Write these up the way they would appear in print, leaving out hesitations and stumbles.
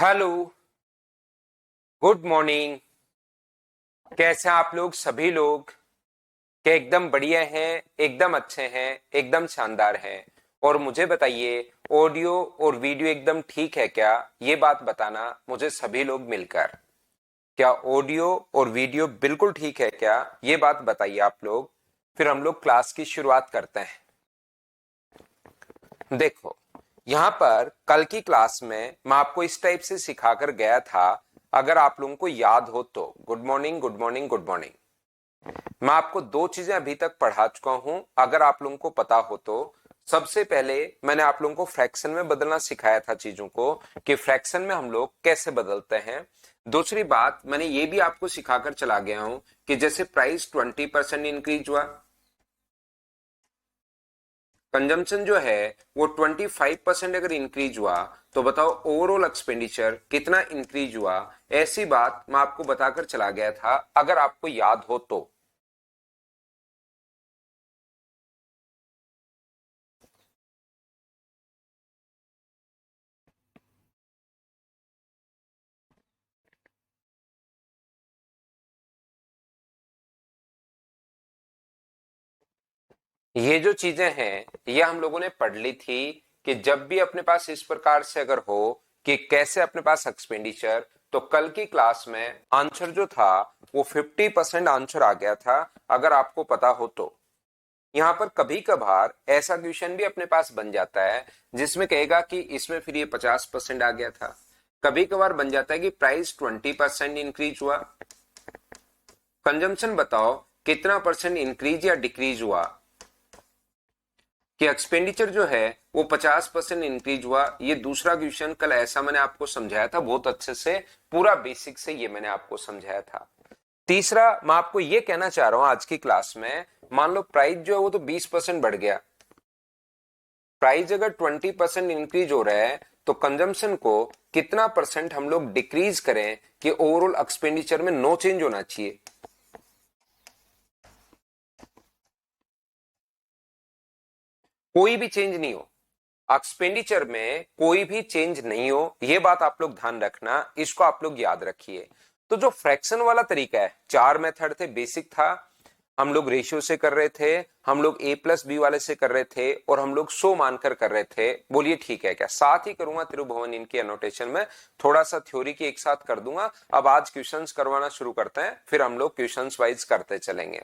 Hello, good morning. कैसे हैं आप लोग? सभी लोग क्या एकदम बढ़िया हैं, एकदम अच्छे हैं, एकदम शानदार हैं? और मुझे बताइए, ऑडियो और वीडियो एकदम ठीक है क्या? ये बात बताना मुझे सभी लोग मिलकर। क्या ऑडियो और वीडियो बिल्कुल ठीक है क्या? ये बात बताइए आप लोग। फिर हम लोग क्लास की शुरुआत करते हैं। देखो, यहाँ पर कल की क्लास में मैं आपको इस टाइप से सिखाकर गया था। अगर आप लोगों को याद हो तो good morning, good morning, good morning. मैं आपको दो चीजें अभी तक पढ़ा चुका हूं, अगर आप लोगों को पता हो तो। सबसे पहले मैंने आप लोगों को फ्रैक्शन में बदलना सिखाया था, चीजों को कि फ्रैक्शन में हम लोग कैसे बदलते हैं। दूसरी बात, मैंने ये भी आपको सिखाकर चला गया हूं कि जैसे प्राइस 20% इंक्रीज हुआ, कंजम्पशन जो है वो 25% अगर इंक्रीज हुआ, तो बताओ ओवरऑल एक्सपेंडिचर कितना इंक्रीज हुआ। ऐसी बात मैं आपको बताकर चला गया था, अगर आपको याद हो तो। ये जो चीजें हैं ये हम लोगों ने पढ़ ली थी कि जब भी अपने पास इस प्रकार से अगर हो कि कैसे अपने पास एक्सपेंडिचर, तो कल की क्लास में आंसर जो था वो 50% आंसर आ गया था, अगर आपको पता हो तो। यहाँ पर कभी कभार ऐसा क्वेश्चन भी अपने पास बन जाता है जिसमें कहेगा कि इसमें फिर ये 50% आ गया था। कभी कभार बन जाता है कि प्राइस 20% इंक्रीज हुआ, कंजम्पशन बताओ कितना परसेंट इंक्रीज या डिक्रीज हुआ। कि एक्सपेंडिचर जो है वो 50% इंक्रीज हुआ। ये दूसरा क्वेश्चन कल ऐसा मैंने आपको समझाया था बहुत अच्छे से, पूरा बेसिक से ये मैंने आपको समझाया था। तीसरा, मैं आपको ये कहना चाह रहा हूं आज की क्लास में, मान लो प्राइस जो है वो तो 20% बढ़ गया। प्राइस अगर 20% इंक्रीज हो रहा है, तो कंजम्पशन को कितना परसेंट हम लोग डिक्रीज करें कि ओवरऑल एक्सपेंडिचर में नो चेंज होना चाहिए। कोई भी चेंज नहीं हो, एक्सपेंडिचर में कोई भी चेंज नहीं हो, ये बात आप लोग ध्यान रखना, इसको आप लोग याद रखिए। तो जो फ्रैक्शन वाला तरीका है, चार मेथड थे, बेसिक था। हम लोग रेशियो से कर रहे थे, हम लोग ए प्लस बी वाले से कर रहे थे, और हम लोग 100 मानकर कर रहे थे। बोलिए ठीक है क्या? साथ ही करूंगा त्रिभुवन इनकी एनोटेशन में, थोड़ा सा थ्योरी की एक साथ कर दूंगा। अब आज क्वेश्चंस करवाना शुरू करते हैं, फिर हम लोग क्वेश्चंस वाइज करते चलेंगे।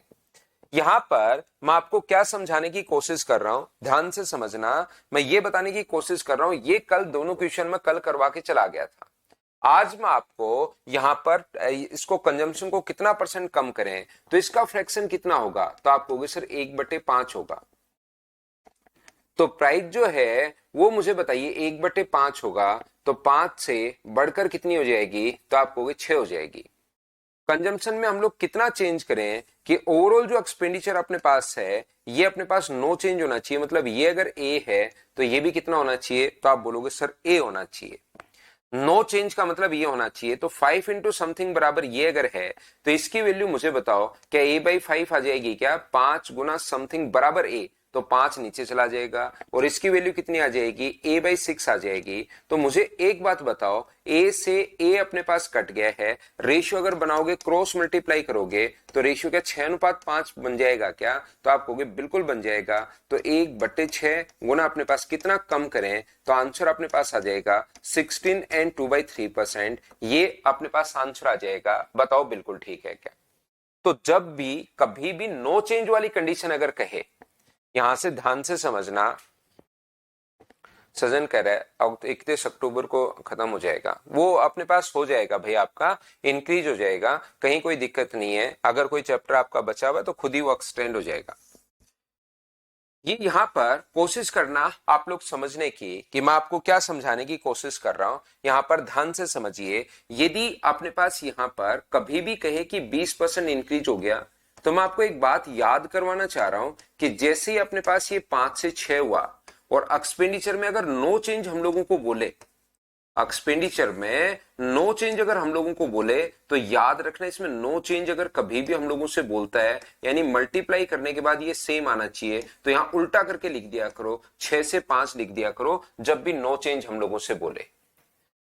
यहां पर मैं आपको क्या समझाने की कोशिश कर रहा हूं, ध्यान से समझना। मैं ये बताने की कोशिश कर रहा हूं, ये कल दोनों क्वेश्चन में कल करवा के चला गया था। आज मैं आपको यहां पर इसको कंजम्पशन को कितना परसेंट कम करें तो इसका फ्रैक्शन कितना होगा, तो आप कहोगे सर 1/5 होगा। तो प्राइस जो है वो मुझे बताइए 1/5 होगा, तो 5 से बढ़कर कितनी हो जाएगी, तो आप कहोगे 6 हो जाएगी। कंजम्पशन में हम लोग कितना चेंज करें कि ओवरऑल जो एक्सपेंडिचर अपने पास है ये अपने पास नो चेंज होना चाहिए। मतलब ये अगर ए है तो ये भी कितना होना चाहिए, तो आप बोलोगे सर ए होना चाहिए। नो चेंज का मतलब ये होना चाहिए, तो 5 इंटू समथिंग बराबर ये अगर है, तो इसकी वैल्यू मुझे बताओ क्या a/5 आ जाएगी क्या? 5 गुना समथिंग बराबर ए, तो 5 नीचे चला जाएगा, और इसकी वैल्यू कितनी आ जाएगी? a/6 आ जाएगी। तो मुझे एक बात बताओ, a से a अपने पास कट गया है, रेशियो अगर बनाओगे क्रॉस मल्टीप्लाई करोगे तो रेशियो क्या 6:5 बन जाएगा क्या? तो आप कहोगे बिल्कुल बन जाएगा। तो 1/6 गुना अपने पास कितना कम करें, तो आंसर अपने पास आ जाएगा 16 एंड 2/3%। ये अपने पास आंसर आ जाएगा। बताओ बिल्कुल ठीक है क्या? तो जब भी कभी भी नो चेंज वाली कंडीशन अगर कहे, यहां से ध्यान से समझना। सजन कह रहा है अब 31 अक्टूबर को खत्म हो जाएगा, वो अपने पास हो जाएगा भाई, आपका इंक्रीज हो जाएगा, कहीं कोई दिक्कत नहीं है। अगर कोई चैप्टर आपका बचा हुआ तो खुद ही वो एक्सटेंड हो जाएगा। ये यहां पर कोशिश करना आप लोग समझने की कि मैं आपको क्या समझाने की कोशिश कर रहा हूं, यहां पर ध्यान से समझिए। यदि अपने पास यहां पर कभी भी कहे कि 20% इंक्रीज हो गया, तो मैं आपको एक बात याद करवाना चाह रहा हूं कि जैसे ही अपने पास ये 5 से 6 हुआ और एक्सपेंडिचर में अगर नो चेंज हम लोगों को बोले, एक्सपेंडिचर में नो चेंज अगर हम लोगों को बोले, तो याद रखना इसमें नो चेंज अगर कभी भी हम लोगों से बोलता है, यानी मल्टीप्लाई करने के बाद ये सेम आना चाहिए, तो यहां उल्टा करके लिख दिया करो, 6 से 5 लिख दिया करो जब भी नो चेंज हम लोगों से बोले।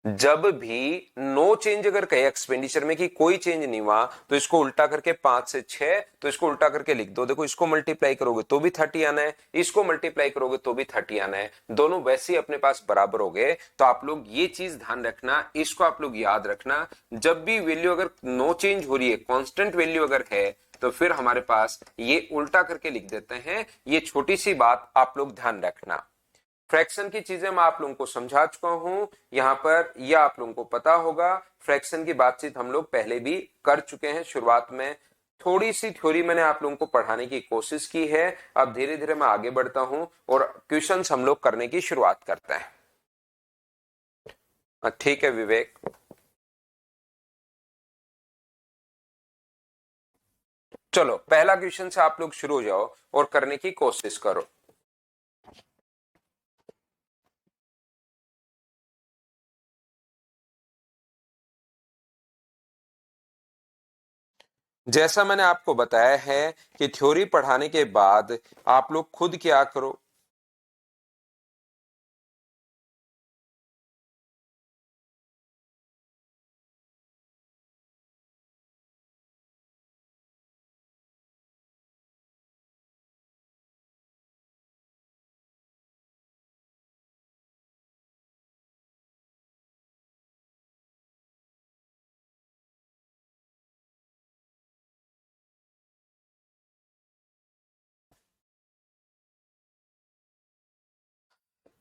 जब भी नो चेंज अगर कहे एक्सपेंडिचर में कि कोई चेंज नहीं हुआ, तो इसको उल्टा करके 5 से 6, तो इसको उल्टा करके लिख दो। देखो इसको मल्टीप्लाई करोगे तो भी 30 आना है, इसको मल्टीप्लाई करोगे तो भी 30 आना है, दोनों वैसे ही अपने पास बराबर हो गए। तो आप लोग ये चीज ध्यान रखना, इसको आप लोग याद रखना, जब भी वैल्यू अगर नो चेंज हो रही है, कांस्टेंट वैल्यू अगर है, तो फिर हमारे पास ये उल्टा करके लिख देते हैं। ये छोटी सी बात आप लोग ध्यान रखना। फ्रैक्शन की चीजें मैं आप लोगों को समझा चुका हूं यहां पर, यह आप लोगों को पता होगा। फ्रैक्शन की बातचीत हम लोग पहले भी कर चुके हैं। शुरुआत में थोड़ी सी थ्योरी मैंने आप लोगों को पढ़ाने की कोशिश की है। अब धीरे धीरे मैं आगे बढ़ता हूं और क्वेश्चंस हम लोग करने की शुरुआत करते हैं। ठीक है विवेक, चलो पहला क्वेश्चन से आप लोग शुरू हो जाओ और करने की कोशिश करो। जैसा मैंने आपको बताया है कि थ्योरी पढ़ाने के बाद आप लोग खुद क्या करो,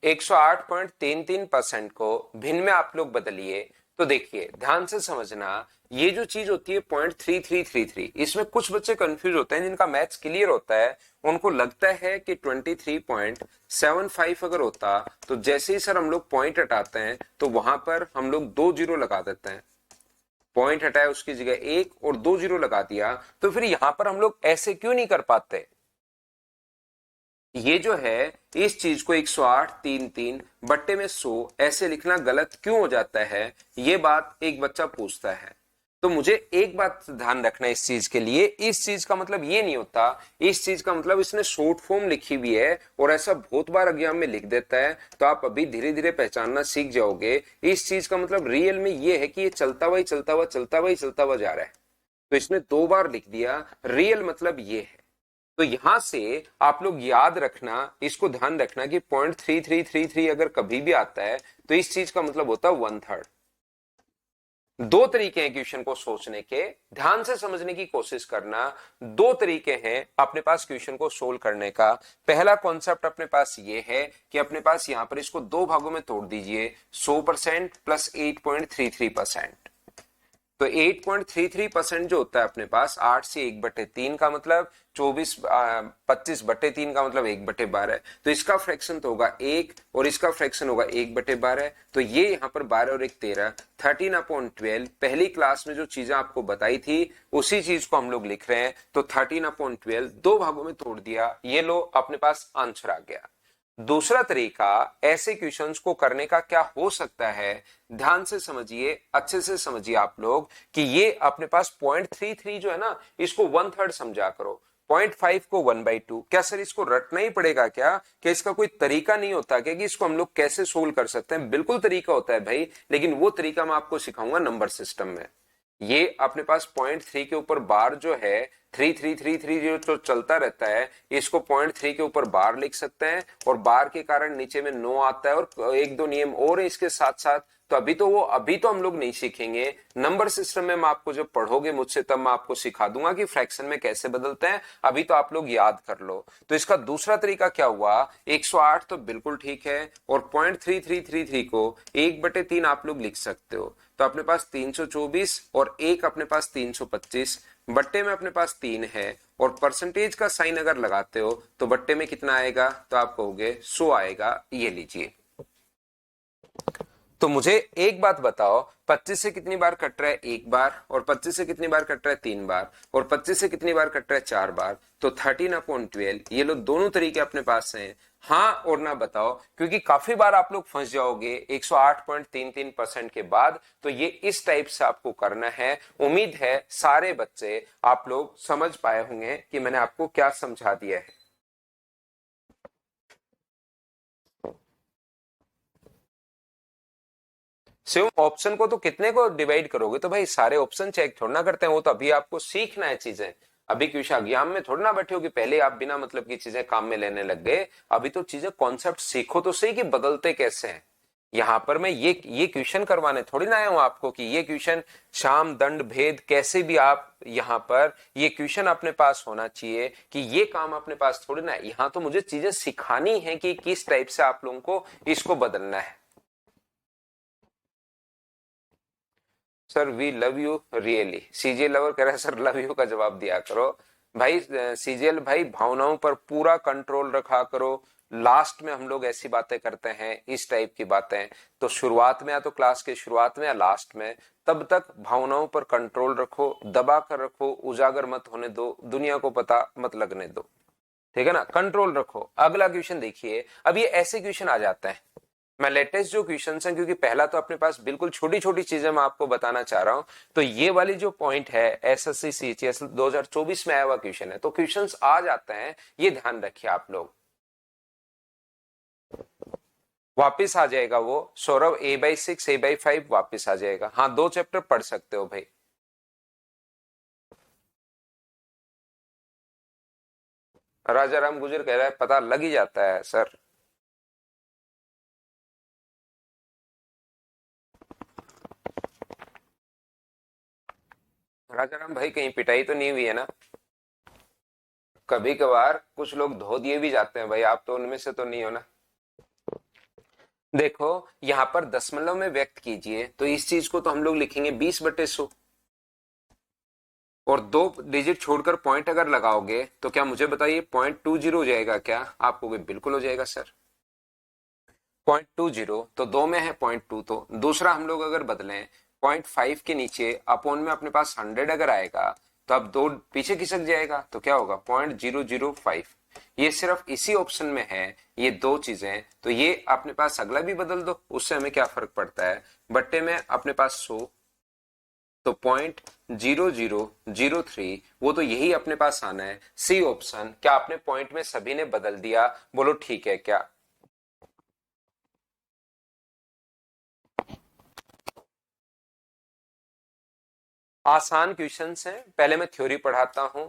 एक सौ आठ पॉइंट तीन तीन परसेंट को भिन्न में आप लोग बदलिए। तो देखिए ध्यान से समझना, ये जो चीज होती है 0.3333, इसमें कुछ बच्चे कंफ्यूज होते हैं, जिनका मैथ्स क्लियर होता है उनको लगता है कि 23.75 अगर होता, तो जैसे ही सर हम लोग पॉइंट हटाते हैं तो वहां पर हम लोग 2 जीरो लगा देते हैं। पॉइंट हटाया उसकी जगह 1 और 2 जीरो लगा दिया, तो फिर यहां पर हम लोग ऐसे क्यों नहीं कर पाते? ये जो है इस चीज को 108.33 बट्टे में 100 ऐसे लिखना गलत क्यों हो जाता है, ये बात एक बच्चा पूछता है। तो मुझे एक बात ध्यान रखना इस चीज के लिए, इस चीज का मतलब ये नहीं होता, इस चीज का मतलब इसने शॉर्ट फॉर्म लिखी हुई है और ऐसा बहुत बार एग्जाम में लिख देता है। तो आप अभी धीरे धीरे पहचानना सीख जाओगे। इस चीज का मतलब रियल में ये है कि ये चलता हुआ ही चलता हुआ चलता हुआ ही चलता हुआ जा रहा है। तो इसने 2 बार लिख दिया, रियल मतलब ये है। तो यहां से आप लोग याद रखना, इसको ध्यान रखना कि 0.3333 अगर कभी भी आता है तो इस चीज का मतलब होता है 1/3। दो तरीके हैं क्वेश्चन को सोचने के, ध्यान से समझने की कोशिश करना। दो तरीके हैं अपने पास क्वेश्चन को सोल्व करने का। पहला कॉन्सेप्ट अपने पास ये है कि अपने पास यहां पर इसको 2 भागों में तोड़ दीजिए, 100% प्लस 8.33%। तो 8.33% जो होता है अपने पास 8 से 1/3 का मतलब 25/3 का मतलब 1/12। तो इसका फ्रैक्शन तो होगा 1 और इसका फ्रैक्शन होगा 1/12। तो ये यहाँ पर 12 और 1 13, 13/12। पहली क्लास में जो चीजें आपको बताई थी उसी चीज को हम लोग लिख रहे हैं। तो 13/12 2 भागों में तोड़ दिया, ये लो अपने पास आंसर आ गया। दूसरा तरीका ऐसे क्वेश्चंस को करने का क्या हो सकता है, ध्यान से समझिए, अच्छे से समझिए आप लोग, कि ये अपने पास 0.33 जो है ना, इसको 1/3 समझा करो, 0.5 को 1/2। क्या सर इसको रटना ही पड़ेगा क्या? क्या इसका कोई तरीका नहीं होता क्या कि इसको हम लोग कैसे सोल्व कर सकते हैं? बिल्कुल तरीका होता है भाई, लेकिन वो तरीका मैं आपको सिखाऊंगा नंबर सिस्टम में। ये अपने पास 0.3 के ऊपर बार जो है 3333 जो चलता रहता है, इसको 0.3 के ऊपर बार लिख सकते हैं और बार के कारण नीचे में नो आता है। और एक दो नियम और है इसके साथ साथ, तो अभी तो हम लोग नहीं सीखेंगे। नंबर सिस्टम में मैं आपको जब पढ़ोगे मुझसे तब मैं आपको सिखा दूंगा कि फ्रैक्शन में कैसे बदलते हैं। अभी तो आप लोग याद कर लो। तो इसका दूसरा तरीका क्या हुआ, 108 तो बिल्कुल ठीक है और 0.3333 को 1/3 आप लोग लिख सकते हो। तो अपने पास 324 और एक अपने पास 325, बट्टे में अपने पास 3 है और परसेंटेज का साइन अगर लगाते हो तो बट्टे में कितना आएगा, तो आप कहोगे 100 आएगा। ये लीजिए। तो मुझे एक बात बताओ, 25 से कितनी बार कट रहा है? 1 बार। और 25 से कितनी बार कट रहा है? 3 बार। और 25 से कितनी बार कट रहा है? 4 बार। तो 13/12, ये लो दोनों तरीके अपने पास हैं। हाँ और ना बताओ, क्योंकि काफी बार आप लोग फंस जाओगे 108.33% के बाद। तो ये इस टाइप से आपको करना है। उम्मीद है सारे बच्चे आप लोग समझ पाए होंगे कि मैंने आपको क्या समझा दिया है। सिर्फ ऑप्शन को तो कितने को डिवाइड करोगे, तो भाई सारे ऑप्शन चेक थोड़ा ना करते हैं, वो तो अभी आपको सीखना है चीजें। अभी क्वेश्चन एग्जाम में थोड़ा ना बैठे हो कि पहले आप बिना मतलब की चीजें काम में लेने लग गए। अभी तो चीजें कॉन्सेप्ट सीखो तो सही कि बदलते कैसे हैं। यहां पर मैं ये क्वेश्चन करवाने थोड़ी ना आया हूं आपको कि ये क्वेश्चन शाम दंड भेद कैसे भी आप यहां पर ये क्वेश्चन अपने पास होना चाहिए कि ये काम अपने पास थोड़ी ना है। यहां तो मुझे चीजें सिखानी है कि किस टाइप से आप लोगों को इसको बदलना है। Sir we love you really, CJ lover कह रहा है सर लव यू का जवाब दिया करो। भाई सीजीएल भाई भावनाओं पर पूरा कंट्रोल रखा करो। लास्ट में हम लोग ऐसी बातें करते हैं, इस टाइप की बातें, तो शुरुआत में या तो क्लास के शुरुआत में या लास्ट में, तब तक भावनाओं पर कंट्रोल रखो, दबा कर रखो, उजागर मत होने दो, दुनिया को पता मत लगने दो। ठीक है ना, कंट्रोल रखो। अगला क्वेश्चन देखिए, अब ये ऐसे क्वेश्चन आ जाते हैं, मैं लेटेस्ट जो क्वेश्चन हैं, क्योंकि पहला तो अपने पास बिल्कुल छोटी छोटी चीजें मैं आपको बताना चाह रहा हूं, तो ये वाली जो पॉइंट है एसएससी सीजीएल 2024 में आया हुआ क्वेश्चन है, तो क्वेश्चंस आ जाते हैं, ये ध्यान रखिए आप लोग। वापिस आ जाएगा वो सौरभ, A/6 A/5 वापिस आ जाएगा। हाँ 2 चैप्टर पढ़ सकते हो भाई। राजा राम गुजर कह रहा है पता लग ही जाता है सर। राजा राम भाई कहीं पिटाई तो नहीं हुई है ना? कभी कभार कुछ लोग धो दिए भी जाते हैं भाई, आप तो उनमें से तो नहीं हो ना। देखो यहां पर दशमलव में व्यक्त कीजिए, तो इस चीज को तो हम लोग लिखेंगे 20/100, और 2 डिजिट छोड़कर पॉइंट अगर लगाओगे तो क्या मुझे बताइए 0.20 हो जाएगा क्या? आपको भी बिल्कुल हो जाएगा सर। 0.20 तो 2 में है 0.2, तो दूसरा हम लोग अगर बदलें 0.5 के नीचे अपॉन में अपने पास 100 अगर आएगा, तो अब 2 पीछे खिसक जाएगा, तो क्या होगा 0.005। ये सिर्फ इसी ऑप्शन में है ये 2 चीजें, तो ये अपने पास अगला भी बदल दो, उससे हमें क्या फर्क पड़ता है। बट्टे में अपने पास 100, तो 0.0003, वो तो यही अपने पास आना है। सी ऑप्शन, क्या आपने पॉइंट में सभी ने बदल दिया? बोलो ठीक है क्या? आसान क्वेश्चंस हैं, पहले मैं थ्योरी पढ़ाता हूं।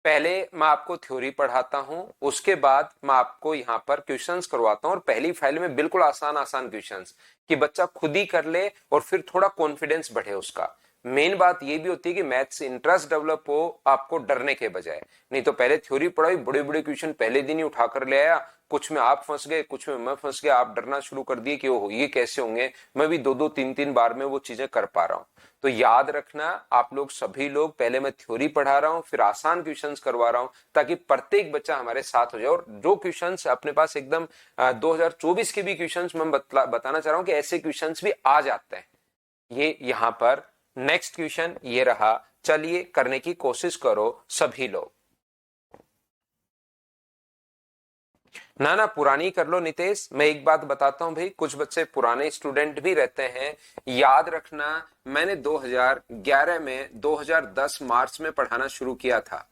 पहले मैं आपको थ्योरी पढ़ाता हूं, उसके बाद मैं आपको यहां पर क्वेश्चंस करवाता हूं, और पहली फाइल में बिल्कुल आसान आसान क्वेश्चंस कि बच्चा खुद ही कर ले और फिर थोड़ा कॉन्फिडेंस बढ़े उसका। मेन बात ये भी होती है कि मैथ्स इंटरेस्ट डेवलप हो आपको डरने के बजाय। नहीं तो पहले थ्योरी पढ़ाई, बड़े बड़े क्वेश्चन पहले दिन ही उठाकर ले आया, कुछ में आप फंस गए, कुछ में मैं फंस गया, आप डरना शुरू कर दिए कि ओहो ये कैसे होंगे। मैं भी 2-2 3-3 बार में वो चीजें कर पा रहा हूं। तो याद रखना आप लोग सभी लोग, पहले मैं थ्योरी पढ़ा रहा हूं, फिर आसान क्वेश्चंस करवा रहा हूं, ताकि प्रत्येक बच्चा हमारे साथ हो जाए। और जो क्वेश्चंस अपने पास एकदम 2024 के भी क्वेश्चंस मैं बताना चाह रहा हूं कि ऐसे क्वेश्चंस भी आ जाते हैं। ये यहां पर नेक्स्ट क्वेश्चन ये रहा, चलिए करने की कोशिश करो सभी लोग। ना ना पुरानी कर लो नितेश, मैं एक बात बताता हूं भाई, कुछ बच्चे पुराने स्टूडेंट भी रहते हैं। याद रखना मैंने 2011 में 2010 मार्च में पढ़ाना शुरू किया था,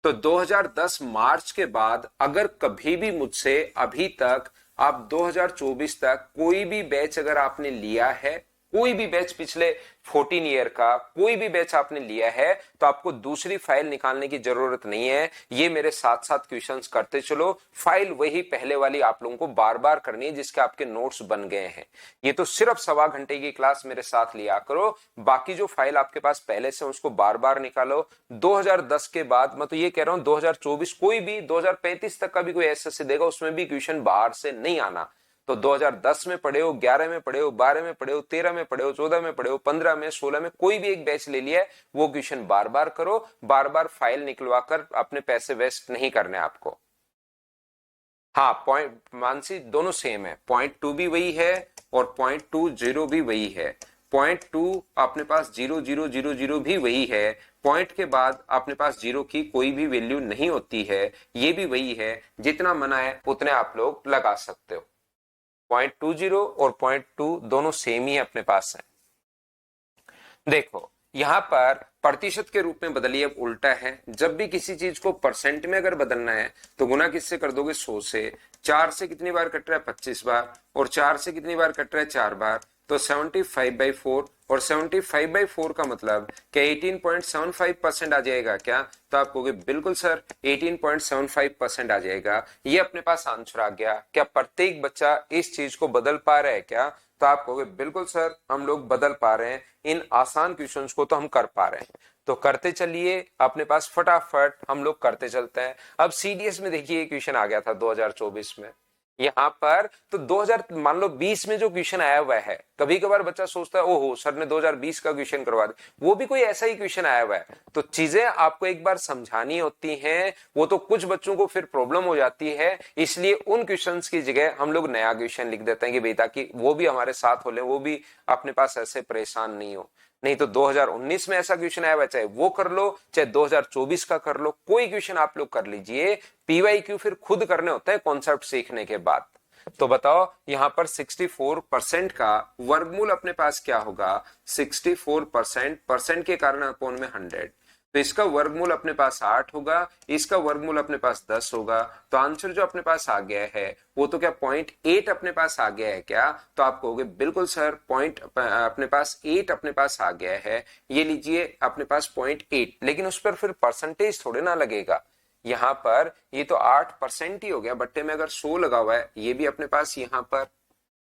तो 2010 मार्च के बाद अगर कभी भी मुझसे अभी तक आप 2024 तक कोई भी बैच अगर आपने लिया है, कोई भी बैच पिछले 14 ईयर का कोई भी बैच आपने लिया है, तो आपको दूसरी फाइल निकालने की जरूरत नहीं है। ये मेरे साथ साथ क्वेश्चंस करते चलो, फाइल वही पहले वाली आप लोगों को बार बार करनी है जिसके आपके नोट्स बन गए हैं। ये तो सिर्फ 1.25 घंटे की क्लास मेरे साथ लिया करो, बाकी जो फाइल आपके पास पहले से उसको बार बार निकालो। 2010 के बाद मैं तो ये कह रहा हूं 2024 कोई भी 2035 तक का भी कोई एसएससी देगा, उसमें भी क्वेश्चन बाहर से नहीं आना। तो 2010 में पढ़े हो, 11 में पढ़े हो, 12 में पढ़े हो, 13 में पढ़े हो, 14 में पढ़े हो, 15 में, 16 में, कोई भी एक बैच ले लिया है, वो क्वेश्चन बार बार करो, बार बार फाइल निकलवा कर अपने पैसे वेस्ट नहीं करने आपको। हाँ पॉइंट मानसी दोनों सेम है, 0.2 भी वही है और 0.20 भी वही है। 0.2 अपने पास 0.000 भी वही है, पॉइंट के बाद अपने पास जीरो की कोई भी वैल्यू नहीं होती है, ये भी वही है। जितना मना है उतने आप लोग लगा सकते हो। 0.20 और 0.2 दोनों सेम ही अपने पास है। देखो यहां पर प्रतिशत के रूप में बदलिए, अब उल्टा है। जब भी किसी चीज को परसेंट में अगर बदलना है तो गुना किससे कर दोगे? 100 से। 4 से कितनी बार कट रहा है? 25 बार। और 4 से कितनी बार कट रहा है? 4 बार। तो 75/4, और 75/4 का मतलब क्या 18.75% आ जाएगा क्या? तो आप कहोगे बिल्कुल सर 18.75% आ जाएगा। ये अपने पास आंसर आ गया। क्या प्रत्येक बच्चा इस चीज को बदल पा रहा है क्या? तो आप कहोगे बिल्कुल सर हम लोग बदल पा रहे हैं, इन आसान क्वेश्चंस को तो हम कर पा रहे हैं। तो करते चलिए, अपने पास फटाफट हम लोग करते चलते हैं। अब सीडीएस में देखिए क्वेश्चन आ गया था 2024 में। यहाँ पर तो 2000 मान लो 20 में जो क्वेश्चन आया हुआ है, कभी कभार बच्चा सोचता है ओहो सर ने 2020 का क्वेश्चन करवा दिया, वो भी कोई ऐसा ही क्वेश्चन आया हुआ है। तो चीजें आपको एक बार समझानी होती हैं, वो तो कुछ बच्चों को फिर प्रॉब्लम हो जाती है, इसलिए उन क्वेश्चंस की जगह हम लोग नया क्वेश्चन लिख देते हैं कि बेटा कि वो भी हमारे साथ हो ले, वो भी अपने पास ऐसे परेशान नहीं हो। नहीं तो 2019 में ऐसा क्वेश्चन आया हुआ, चाहे वो कर लो चाहे 2024 का कर लो, कोई क्वेश्चन आप लोग कर लीजिए। पीवाईक्यू फिर खुद करने होते हैं कॉन्सेप्ट सीखने के बाद। तो बताओ यहां पर 64% का वर्गमूल अपने पास क्या होगा? 64% परसेंट के कारण अपॉन में 100, तो इसका वर्गमूल अपने पास 8 होगा, इसका वर्गमूल अपने पास 10 होगा। तो आंसर जो अपने पास आ गया है वो तो क्या 0.8 अपने पास आ गया है क्या? तो आप कहोगे बिल्कुल सर पॉइंट अपने पास 8 अपने पास आ गया है। ये लीजिए अपने पास 0.8, लेकिन उस पर फिर परसेंटेज थोड़े ना लगेगा। यहाँ पर ये तो 8% ही हो गया, बट्टे में अगर 100 लगा हुआ है, ये भी अपने पास यहाँ पर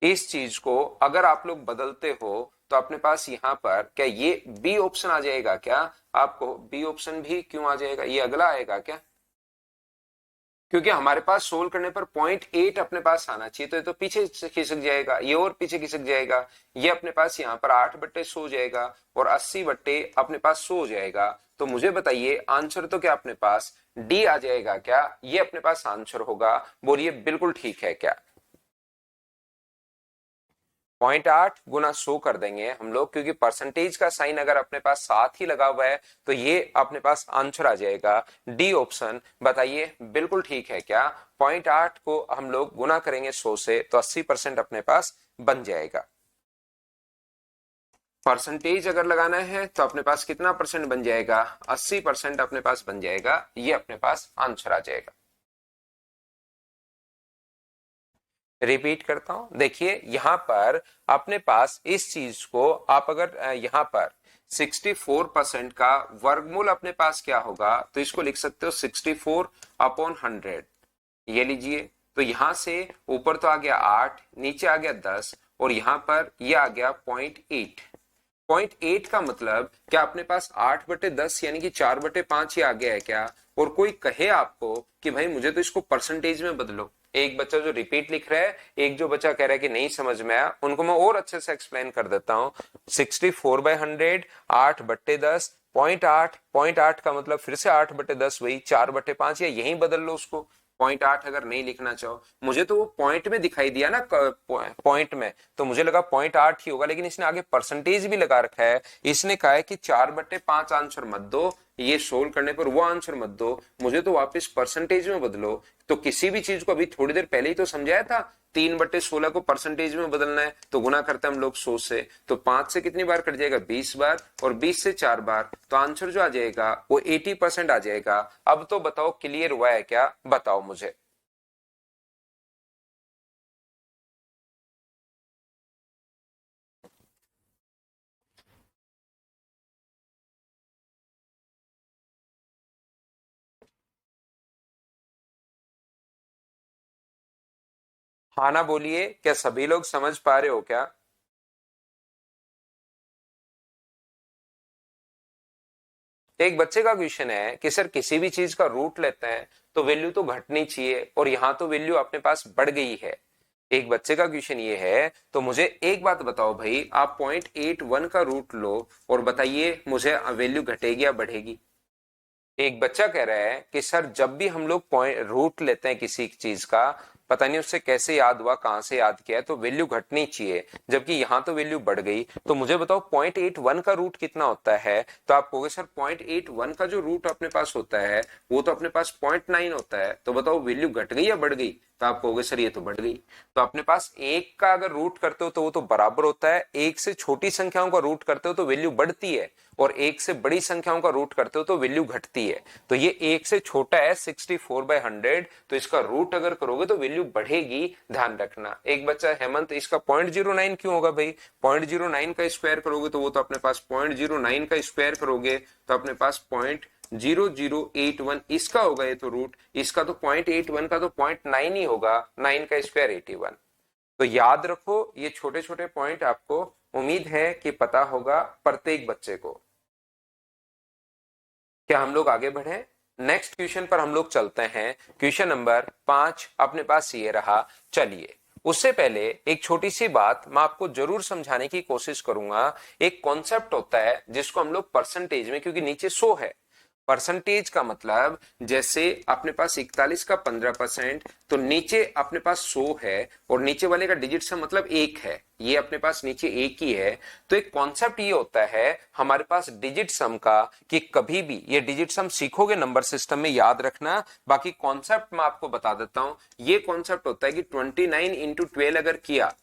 इस चीज को अगर आप लोग बदलते हो तो अपने पास यहाँ पर क्या ये बी ऑप्शन आ जाएगा क्या? आपको बी ऑप्शन भी क्यों आ जाएगा? ये अगला आएगा क्या? क्योंकि हमारे पास सोल्व करने पर 0.8 अपने पास आना चाहिए, तो ये तो पीछे खिसक जाएगा, ये और पीछे खिसक जाएगा। ये अपने पास यहाँ पर 8/100 हो जाएगा और 80 अपने पास 100 हो जाएगा। तो मुझे बताइए आंसर तो क्या अपने पास डी आ जाएगा क्या? ये अपने पास आंसर होगा। बोलिए बिल्कुल ठीक है क्या? 0.8 गुना 100 कर देंगे हम लोग, क्योंकि परसेंटेज का साइन अगर अपने पास साथ ही लगा हुआ है तो ये अपने पास आंसर आ जाएगा डी ऑप्शन। बताइए बिल्कुल ठीक है क्या? 0.8 को हम लोग गुना करेंगे 100 से तो 80% अपने पास बन जाएगा। परसेंटेज अगर लगाना है तो अपने पास कितना परसेंट बन जाएगा? 80% अपने पास बन जाएगा। ये अपने पास आंसर आ जाएगा। रिपीट करता हूं, देखिए यहां पर अपने पास इस चीज को आप अगर यहां पर 64% का वर्गमूल अपने पास क्या होगा, तो इसको लिख सकते हो 64/100। ये लीजिए, तो यहां से ऊपर तो आ गया 8, नीचे आ गया 10, और यहां पर ये आ गया 0.8। 0.8 का मतलब क्या अपने पास 8/10 यानी कि 4/5 ही आ गया है क्या? और कोई कहे आपको कि भाई मुझे तो इसको परसेंटेज में बदलो, एक बच्चा जो रिपीट लिख रहा है, एक जो बच्चा कह रहा है कि नहीं समझ में आया, उनको मैं और अच्छे से एक्सप्लेन कर देता हूं। 64/100, 8/10, 0.8 का मतलब फिर से 8/10 वही 4/5, या यही बदल लो उसको। 0.8 अगर नहीं लिखना चाहो, मुझे तो वो पॉइंट में दिखाई दिया ना, पॉइंट में, तो मुझे लगा 0.8 ही होगा, लेकिन इसने आगे परसेंटेज भी लगा रखा है। इसने कहा है कि 4/5 आंसर मत दो, ये सोल्व करने पर वो आंसर मत दो, मुझे तो वापस परसेंटेज में बदलो। तो किसी भी चीज को अभी थोड़ी देर पहले ही तो समझाया था, 3/16 को परसेंटेज में बदलना है तो गुना करते हैं हम लोग 100 से, तो 5 से कितनी बार कट जाएगा? 20 बार, और 20 से 4 बार, तो आंसर जो आ जाएगा वो 80% आ जाएगा। अब तो बताओ क्लियर हुआ है क्या? बताओ मुझे। हाँ ना बोलिए, क्या सभी लोग समझ पा रहे हो क्या? एक बच्चे का क्वेश्चन है कि सर किसी भी चीज का रूट लेते हैं तो वैल्यू तो घटनी चाहिए, और यहाँ तो वैल्यू अपने पास बढ़ गई है। एक बच्चे का क्वेश्चन ये है, तो मुझे एक बात बताओ भाई, आप 0.81 का रूट लो और बताइए मुझे वैल्यू घटेगी या बढ़ेगी? एक बच्चा कह रहा है कि सर जब भी हम लोग पॉइंट रूट लेते हैं किसी चीज का, पता नहीं उससे कैसे याद हुआ, कहां से याद किया है, तो वैल्यू घटनी चाहिए, जबकि यहां तो वैल्यू बढ़ गई। तो मुझे बताओ 0.81 का रूट कितना होता है? तो आप कहोगे सर 0.81 का जो रूट अपने पास होता है वो तो अपने पास 0.9 होता है, तो बताओ वैल्यू घट गई या बढ़ गई? तो आप कहोगे सर ये तो बढ़ गई। तो अपने पास एक का अगर रूट करते हो तो वो तो बराबर होता है, एक से छोटी संख्याओं का रूट करते हो तो वैल्यू बढ़ती है, और एक से बड़ी संख्याओं का रूट करते हो तो वैल्यू घटती है। तो ये एक से छोटा है 64/100, तो इसका रूट अगर करोगे तो वैल्यू बढ़ेगी, ध्यान रखना। एक बच्चा हेमंत इसका 0.09 क्यों होगा भाई, 0.09 का स्क्वायर करोगे तो वो तो अपने पास 0.09 का स्क्वायर करोगे तो अपने पास 0.0081 इसका होगा, ये तो रूट, इसका तो 0.81 का तो 0.9 ही होगा, 9 का स्क्वायर 81। तो याद रखो ये छोटे छोटे पॉइंट आपको उम्मीद है कि पता होगा प्रत्येक बच्चे को। क्या हम लोग आगे बढ़े, नेक्स्ट क्वेश्चन पर हम लोग चलते हैं। क्वेश्चन नंबर 5 अपने पास ये रहा। चलिए उससे पहले एक छोटी सी बात मैं आपको जरूर समझाने की कोशिश करूंगा। एक कॉन्सेप्ट होता है जिसको हम लोग परसेंटेज में, क्योंकि नीचे 100 है, परसेंटेज का मतलब जैसे अपने पास 41 का 15%, तो नीचे अपने पास 100 है और नीचे वाले का डिजिट सम मतलब 1 है, ये अपने पास नीचे 1 ही है। तो एक कॉन्सेप्ट ये होता है हमारे पास डिजिट सम का कि कभी भी ये डिजिट सम सीखोगे नंबर सिस्टम में, याद रखना। बाकी कॉन्सेप्ट मैं आपको बता देता हूं। ये कॉन्सेप्ट होता है कि 29 इंटू 12 अगर किया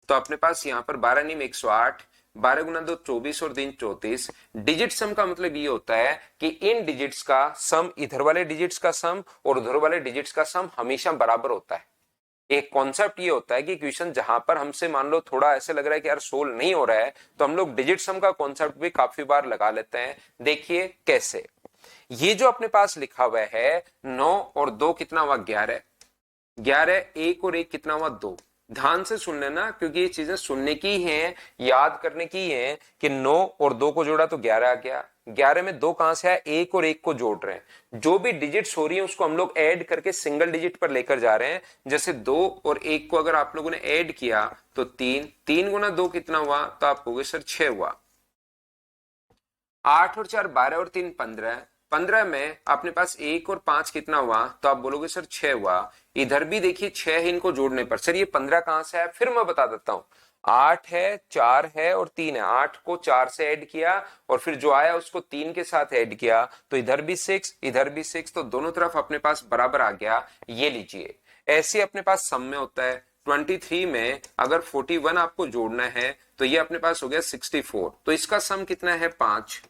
तो अपने पास यहां पर 12 नीम 108, 12 गुना 2 24 और 3 34। डिजिट सम का मतलब ये होता है कि इन डिजिट्स का सम, इधर वाले डिजिट्स का सम और उधर वाले डिजिट्स का सम हमेशा बराबर होता है। एक कॉन्सेप्ट ये होता है कि क्वेश्चन जहां पर हमसे मान लो थोड़ा ऐसे लग रहा है कि यार सोल्व नहीं हो रहा है, तो हम लोग डिजिट सम का कॉन्सेप्ट भी काफी बार लगा लेते हैं। देखिए कैसे, ये जो अपने पास लिखा हुआ है 9 और 2 कितना हुआ 11, 11 1 और 1 कितना हुआ 2। ध्यान से सुन लेना क्योंकि ये चीजें सुनने की हैं, याद करने की हैं कि 9 और 2 को जोड़ा तो 11 आ गया, 11 में 2 कहां से आया, 1 और 1 को जोड़ रहे हैं। जो भी डिजिट्स हो रही है उसको हम लोग ऐड करके सिंगल डिजिट पर लेकर जा रहे हैं। जैसे 2 और 1 को अगर आप लोगों ने ऐड किया तो 3, 3 गुना 2 कितना हुआ, तो आप कहोगे सर 6 हुआ। 8 और 4 12 और 3 15, 15 में अपने पास 1 और 5 कितना हुआ, तो आप बोलोगे सर 6 हुआ। इधर भी देखिए 6 है, इनको जोड़ने पर सर ये 15 कहां से आया, फिर मैं बता देता हूं। 8 है, 4 है और 3 है, 8 को 4 से ऐड किया और फिर जो आया उसको 3 के साथ ऐड किया, तो इधर भी 6 इधर भी 6, तो दोनों तरफ अपने पास बराबर आ गया। ये लीजिए, ऐसे अपने पास सम में होता है। 23 में अगर 41 आपको जोड़ना है तो ये अपने पास हो गया 64, तो इसका सम कितना है 5,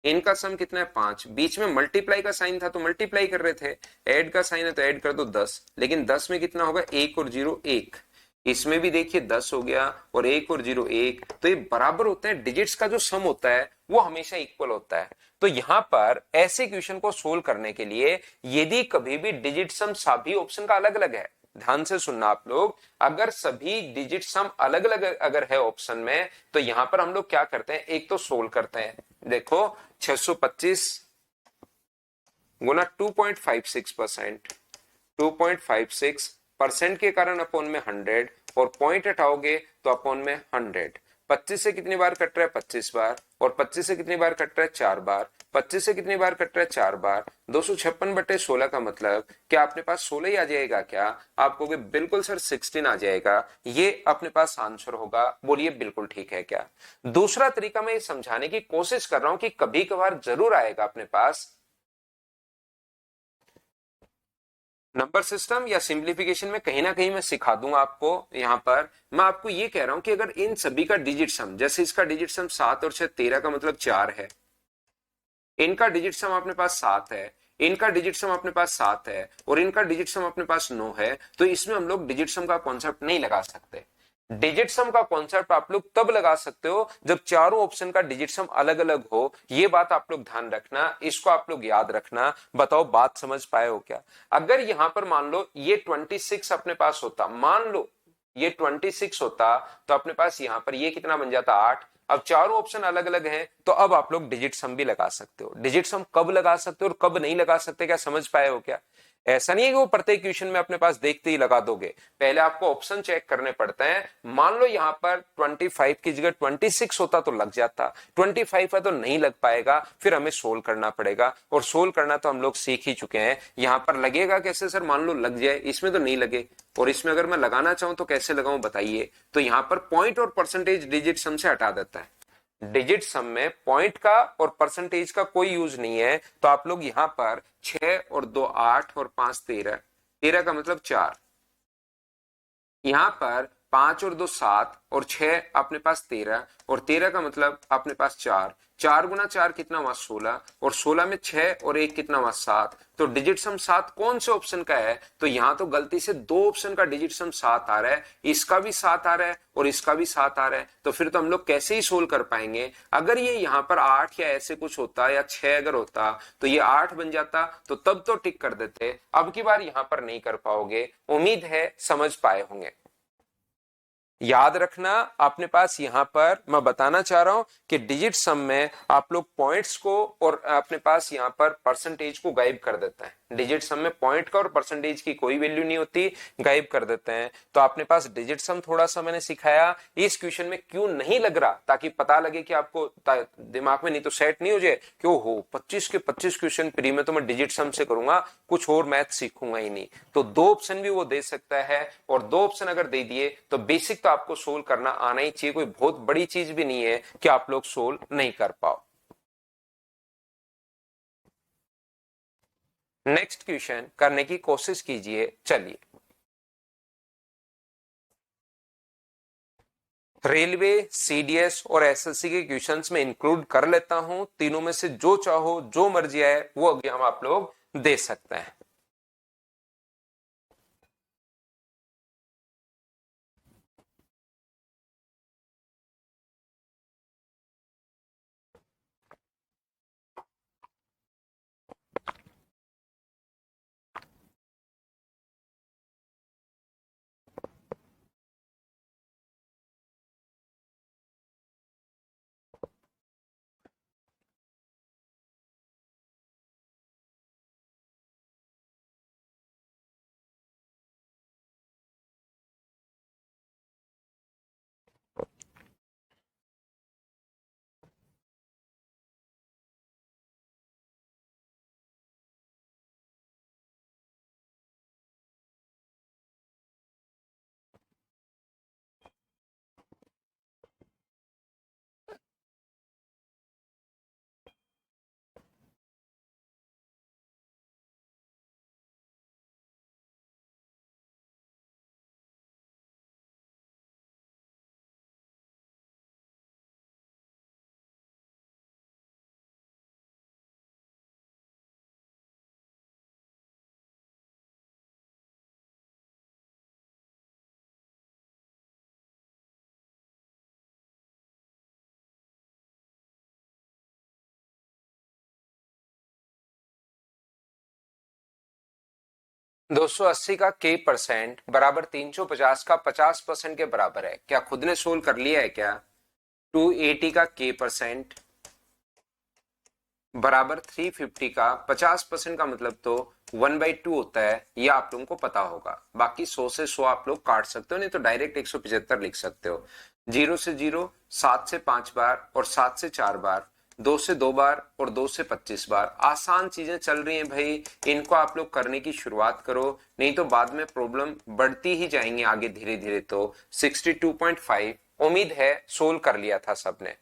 इनका सम कितना है 5। बीच में मल्टीप्लाई का साइन था तो मल्टीप्लाई कर रहे थे, ऐड का साइन है तो ऐड कर दो 10, लेकिन 10 में कितना होगा 1 और 0 1, इसमें भी देखिए 10 हो गया और 1 और 0 1, तो ये बराबर होते हैं। डिजिट्स का जो सम होता है वो हमेशा इक्वल होता है। तो यहां पर ऐसे क्वेश्चन को सोल्व करने के लिए यदि कभी भी डिजिट सम सभी ऑप्शन का अलग अलग है, ध्यान से सुनना आप लोग, अगर सभी डिजिट सम अलग अलग अगर है ऑप्शन में, तो यहां पर हम लोग क्या करते हैं, एक तो सोल्व करते हैं। देखो 625 गुना 2.56%, 2.56% के कारण अपॉन में 100 और पॉइंट हटाओगे तो अपॉन में 100। 25 से कितनी बार कट रहा है 25 बार, और 25 से कितनी बार कट रहा है 4 बार, 25 से कितनी बार कट रहा है 4 बार। 256/16 का मतलब क्या अपने पास 16 ही आ जाएगा क्या, आप कहोगे बिल्कुल सर 16 आ जाएगा, ये अपने पास आंसर होगा। बोलिए बिल्कुल ठीक है क्या। दूसरा तरीका मैं ये समझाने की कोशिश कर रहा हूं कि कभी कभार जरूर आएगा अपने पास नंबर सिस्टम या सिंप्लीफिकेशन में, कहीं ना कहीं मैं सिखा दूंगा आपको। यहां पर मैं आपको ये कह रहा हूं कि अगर इन सभी का डिजिट सम, जैसे इसका डिजिट सम 7 और 6 13 का मतलब 4 है, इनका डिजिट सम अपने पास 7 है, इनका डिजिट सम अपने पास 7 है और इनका डिजिट सम अपने पास 9 है, तो इसमें हम लोग डिजिट सम का कॉन्सेप्ट नहीं लगा सकते। डिजिट सम का कॉन्सेप्ट आप लोग तब लगा सकते हो जब चारों ऑप्शन का डिजिट सम अलग अलग हो। ये बात आप लोग ध्यान रखना, इसको आप लोग याद रखना। बताओ बात समझ पाए हो क्या। अगर यहां पर मान लो ये 26 अपने पास होता, मान लो ये 26 होता, तो अपने पास यहां पर ये कितना बन जाता 8। अब चारों ऑप्शन अलग अलग हैं तो अब आप लोग डिजिट सम भी लगा सकते हो। डिजिट सम कब लगा सकते हो और कब नहीं लगा सकते, क्या समझ पाए हो क्या। ऐसा नहीं है कि वो प्रत्येक क्वेश्चन में अपने पास देखते ही लगा दोगे, पहले आपको ऑप्शन चेक करने पड़ते हैं। मान लो यहां पर 25 की जगह 26 होता तो लग जाता, 25 है तो नहीं लग पाएगा, फिर हमें सोल्व करना पड़ेगा, और सोल्व करना तो हम लोग सीख ही चुके हैं। यहां पर लगेगा कैसे सर, मान लो लग जाए, इसमें तो नहीं लगे, और इसमें अगर मैं लगाना चाहूं तो कैसे लगाऊं बताइए। तो यहां पर पॉइंट और परसेंटेज डिजिट सम से हटा देता है। डिजिट सम में पॉइंट का और परसेंटेज का कोई यूज नहीं है, तो आप लोग यहां पर 6 और 2 8 और 5 13, 13 का मतलब 4, यहां पर 5 और 2 7 और 6 अपने पास 13 और 13 का मतलब अपने पास 4, 4 गुना 4 कितना हुआ 16 और 16 में 6 और 1 कितना हुआ 7। तो डिजिट सम 7 कौन से ऑप्शन का है? तो यहां तो गलती से दो ऑप्शन का डिजिट सम 7 आ रहा है, इसका भी 7 आ रहा है और इसका भी 7 आ रहा है। तो फिर तो हम लोग कैसे ही सोल्व कर पाएंगे? अगर ये यहां पर 8 या ऐसे कुछ होता या 6 अगर होता तो ये 8 बन जाता, तो तब तो टिक कर देते। अब की बार यहां पर नहीं कर पाओगे। उम्मीद है समझ पाए होंगे। याद रखना अपने पास यहां पर मैं बताना चाह रहा हूं कि डिजिट सम में आप लोग पॉइंट्स को और अपने पास यहां पर परसेंटेज को गायब कर देते हैं। डिजिट सम में पॉइंट का और परसेंटेज की कोई वैल्यू नहीं होती, गायब कर देते हैं। तो अपने पास डिजिट सम थोड़ा सा मैंने सिखाया, इस क्वेश्चन में क्यों नहीं लग रहा ताकि पता लगे कि आपको दिमाग में नहीं तो सेट नहीं हो जाए क्यों हो 25 के 25 क्वेश्चन प्री में तो मैं डिजिट सम से करूंगा, कुछ और मैथ सीखूंगा ही नहीं। तो दो ऑप्शन भी वो दे सकता है और दो ऑप्शन अगर दे दिए तो बेसिक तो आपको सोल्व करना आना ही चाहिए। कोई बहुत बड़ी चीज भी नहीं है कि आप लोग सोल्व नहीं कर पाओ। नेक्स्ट क्वेश्चन करने की कोशिश कीजिए। चलिए, रेलवे, सीडीएस और एसएससी के क्वेश्चंस में इंक्लूड कर लेता हूं। तीनों में से जो चाहो जो मर्जी आए वो एग्जाम आप लोग दे सकते हैं। दोस्तों 80 का k परसेंट बराबर 350 का 50% के बराबर है। क्या खुद ने सोल्व कर लिया है क्या? 280 का k परसेंट बराबर 350 का 50% का मतलब तो 1/2 होता है। ये आप लोगों को पता होगा। बाकी 100 से 100 आप लोग काट सकते हो, नहीं तो डायरेक्ट 175 लिख सकते हो। 0 से 0, 7 से 5 बार और 7 से 4 बार, 2 से 2 बार और 2 से 25 बार। आसान चीजें चल रही हैं भाई, इनको आप लोग करने की शुरुआत करो, नहीं तो बाद में प्रॉब्लम बढ़ती ही जाएंगी आगे धीरे धीरे। तो 62.5 उम्मीद है सोल्व कर लिया था सबने।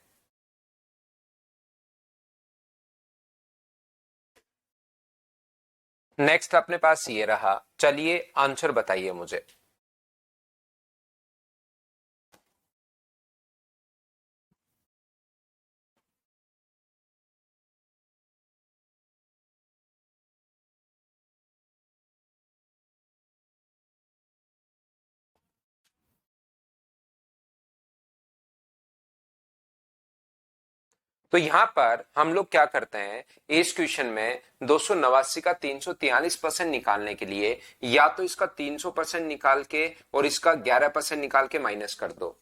नेक्स्ट अपने पास ये रहा। चलिए आंसर बताइए मुझे। तो यहां पर हम लोग क्या करते हैं, इस क्वेश्चन में 289 का 343% निकालने के लिए या तो इसका 300% निकाल के और इसका 11% निकाल के माइनस कर दो।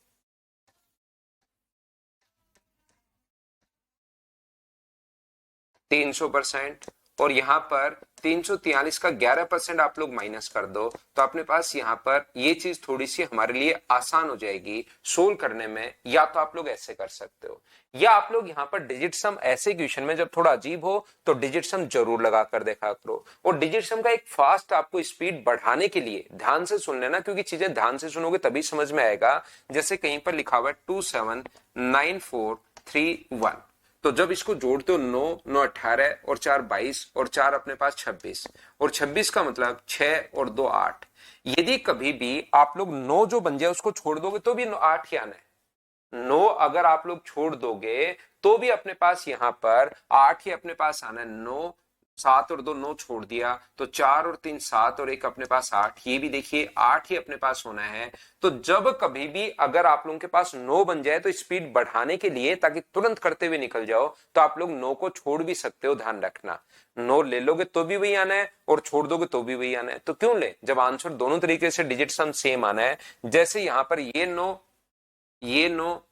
300% और यहां पर 343 का 11% आप लोग माइनस कर दो, तो अपने पास यहां पर ये चीज थोड़ी सी हमारे लिए आसान हो जाएगी सोल्व करने में। या तो आप लोग ऐसे कर सकते हो, या आप लोग यहां पर डिजिट सम ऐसे क्वेश्चन में जब थोड़ा अजीब हो तो डिजिट सम जरूर लगा कर देखा करो। और डिजिट सम का एक फास्ट आपको स्पीड बढ़ाने के लिए ध्यान से सुन लेना, क्योंकि चीजें ध्यान से सुनोगे तभी समझ में आएगा। जैसे कहीं पर लिखा हुआ है 27943 1, तो जब इसको जोड़ते हो 9 9 18 और 4 22 और 4 अपने पास 26 और 26 का मतलब 6 और 2 8। यदि कभी भी आप लोग 9 जो बन जाए उसको छोड़ दोगे तो भी 8 ही आना है। 9 अगर आप लोग छोड़ दोगे तो भी अपने पास यहां पर 8 ही अपने पास आना है। 9 7 और 2 9 छोड़ दिया तो 4 और 3 7 और 1 अपने पास 8। ये भी देखिए 8 ही अपने पास होना है। तो जब कभी भी अगर आप लोगों के पास 9 बन जाए तो स्पीड बढ़ाने के लिए ताकि तुरंत करते हुए निकल जाओ तो आप लोग 9 को छोड़ भी सकते हो, ध्यान रखना। 9 ले लोगे तो भी वही आना है और छोड़ दोगे तो भी वही आना है। तो क्यों ले, जब आंसर दोनों तरीके से डिजिट सम सेम आना है। जैसे यहां पर ये 9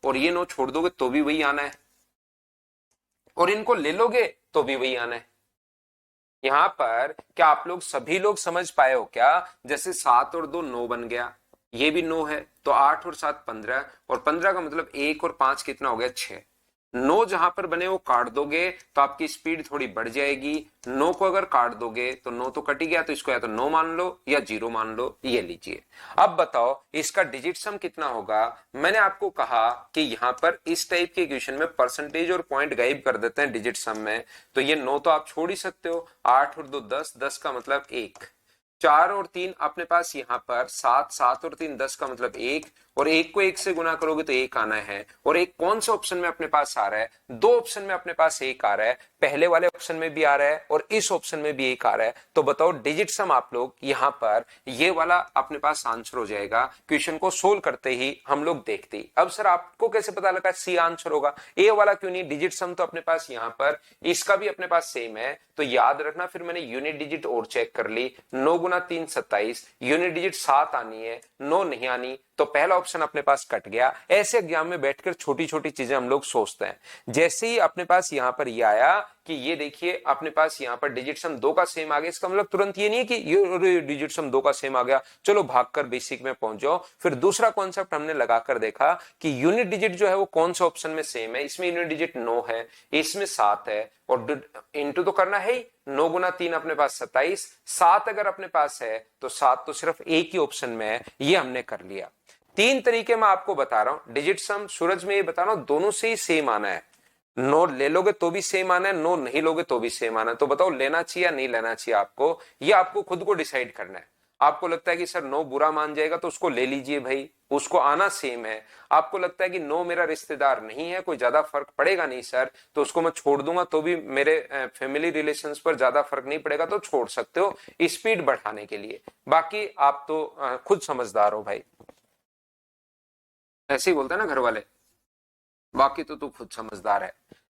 और ये 9 छोड़ दोगे तो भी वही आना है और इनको ले लोगे तो भी वही आना है। यहां पर क्या आप लोग सभी लोग समझ पाए हो क्या? जैसे 7 और 2 9 बन गया, ये भी 9 है तो 8 और 7 15 और 15 का मतलब 1 और 5 कितना हो गया 6। 9 जहां पर बने वो काट दोगे तो आपकी स्पीड थोड़ी बढ़ जाएगी। 9 को अगर काट दोगे तो 9 तो कट ही गया, तो इसको या तो 9 मान लो या 0 मान लो। ये लीजिए। अब बताओ इसका डिजिट सम कितना होगा। मैंने आपको कहा कि यहां पर इस टाइप के इक्वेशन में परसेंटेज और पॉइंट गायब कर देते हैं डिजिट सम में। तो ये 9 तो आप छोड़ ही सकते हो। 8 और 2 10, 10 का मतलब 1। 4 और 3 अपने पास यहां पर 7, 7 और 3 10 का मतलब 1 और 1 को 1 से गुना करोगे तो 1 आना है। और एक कौन से ऑप्शन में अपने पास आ रहा है? 2 ऑप्शन में अपने पास 1 आ रहा है। पहले वाले ऑप्शन में भी आ रहा है और इस ऑप्शन में भी 1 आ रहा है। तो बताओ डिजिट सम आप लोग यहां पर ये वाला अपने पास आंसर हो जाएगा। क्वेश्चन को सोल्व करते ही हम लोग देखते ही। अब सर आपको कैसे पता लगा सी आंसर होगा? ए वाला क्यों नहीं? डिजिट सम तो अपने पास यहां पर इसका भी अपने पास सेम है। तो याद रखना, फिर मैंने यूनिट डिजिट और चेक कर ली। 9 गुना 3 27, यूनिट डिजिट 7 आनी है, 9 नहीं आनी, तो पहला ऑप्शन अपने पास कट गया। ऐसे एग्जाम में बैठकर छोटी छोटी चीजें हम लोग सोचते हैं। जैसे ही अपने पास यहां पर ये आया कि ये देखिए अपने पास यहां पर डिजिट सम 2 का सेम आ गया, इसका मतलब तुरंत ये नहीं है कि ये डिजिट सम 2 का सेम आ गया चलो भागकर बेसिक में पहुंच जाओ। फिर दूसरा कॉन्सेप्ट हमने लगाकर देखा कि यूनिट डिजिट जो है वो कौन से ऑप्शन में सेम है। इसमें यूनिट डिजिट 9 है, इसमें 7 है और इंटू तो करना है ही। 9 गुना 3 अपने पास 27, 7 अगर अपने पास है तो 7 तो सिर्फ एक ही ऑप्शन में है। ये हमने कर लिया। 3 तरीके मैं आपको बता रहा हूं डिजिट सम। सूरज में ये बता रहा हूं दोनों से ही सेम आना है। 9 ले लोगे तो भी सेम आना है, 9 नहीं लोगे तो भी सेम आना है। तो बताओ लेना चाहिए या नहीं लेना चाहिए आपको? ये आपको खुद को डिसाइड करना है। आपको लगता है कि सर 9 बुरा मान जाएगा तो उसको ले लीजिए भाई, उसको आना सेम है। आपको लगता है कि 9 मेरा रिश्तेदार नहीं है, कोई ज्यादा फर्क पड़ेगा नहीं सर, तो उसको मैं छोड़ दूंगा तो भी मेरे फैमिली रिलेशंस पर ज्यादा फर्क नहीं पड़ेगा, तो छोड़ सकते हो स्पीड बढ़ाने के लिए। बाकी आप तो खुद समझदार हो भाई, ऐसे ही बोलते हैं ना घर वाले, बाकी तो तू खुद समझदार है।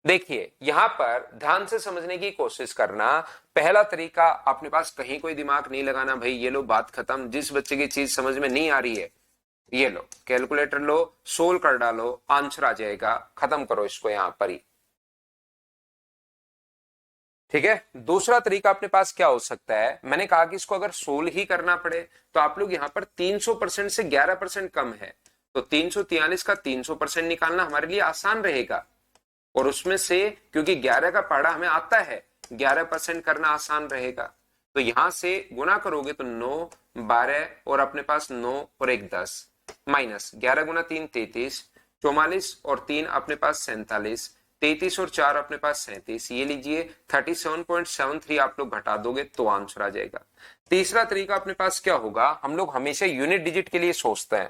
देखिए यहां पर ध्यान से समझने की कोशिश करना। पहला तरीका अपने पास कहीं कोई दिमाग नहीं लगाना भाई, ये लो बात खत्म। जिस बच्चे की चीज समझ में नहीं आ रही है ये लो कैलकुलेटर लो, सोल्व कर डालो, आंसर आ जाएगा, खत्म करो इसको यहां पर ही। ठीक है। दूसरा तरीका अपने पास क्या हो सकता है? मैंने कहा कि इसको अगर सोल्व ही करना पड़े तो आप लोग यहां पर 300% से 11% कम है तो 343 का 300% निकालना हमारे लिए आसान रहेगा। और उसमें से क्योंकि 11 का पढ़ा हमें आता है, 11% करना आसान रहेगा। तो यहां से गुना करोगे तो 9 12 और अपने पास 9 और 1 10 माइनस 11 गुना 3 33, 44 और 3 अपने पास 47, 33 और 4 अपने पास 37। ये लीजिए 37.73 आप लोग घटा दोगे तो आंसर आ जाएगा। तीसरा तरीका अपने पास क्या होगा? हम लोग हमेशा यूनिट डिजिट के लिए सोचते हैं,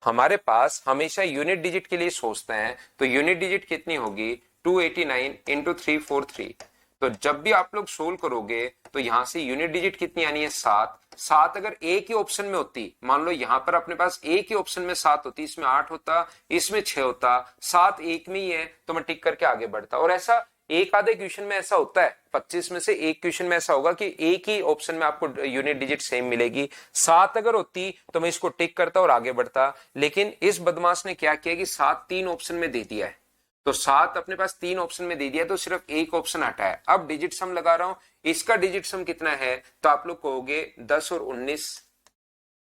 हमारे पास हमेशा यूनिट डिजिट के लिए सोचते हैं। तो यूनिट डिजिट कितनी होगी? 289 इंटू 343। तो जब भी आप लोग सोल्व करोगे तो यहां से यूनिट डिजिट कितनी आनी है? 7। 7 अगर एक ही ऑप्शन में होती, मान लो यहां पर अपने पास एक ही ऑप्शन में 7 होती, इसमें 8 होता, इसमें 6 होता, 7 एक में ही है तो मैं टिक करके आगे बढ़ता। और ऐसा एक आधे क्वेश्चन में ऐसा होता है, 25 में से एक क्वेश्चन में ऐसा होगा कि एक ही ऑप्शन में आपको यूनिट डिजिट सेम मिलेगी। 7 अगर होती तो मैं इसको टिक करता और आगे बढ़ता, लेकिन इस बदमाश ने क्या किया कि 7 3 ऑप्शन में दे दिया है। तो 7 अपने पास 3 ऑप्शन में दे दिया तो सिर्फ एक ऑप्शन हटा है। अब डिजिट सम लगा रहा हूं, इसका डिजिट सम कितना है? तो आप लोग कहोगे 10 और 19।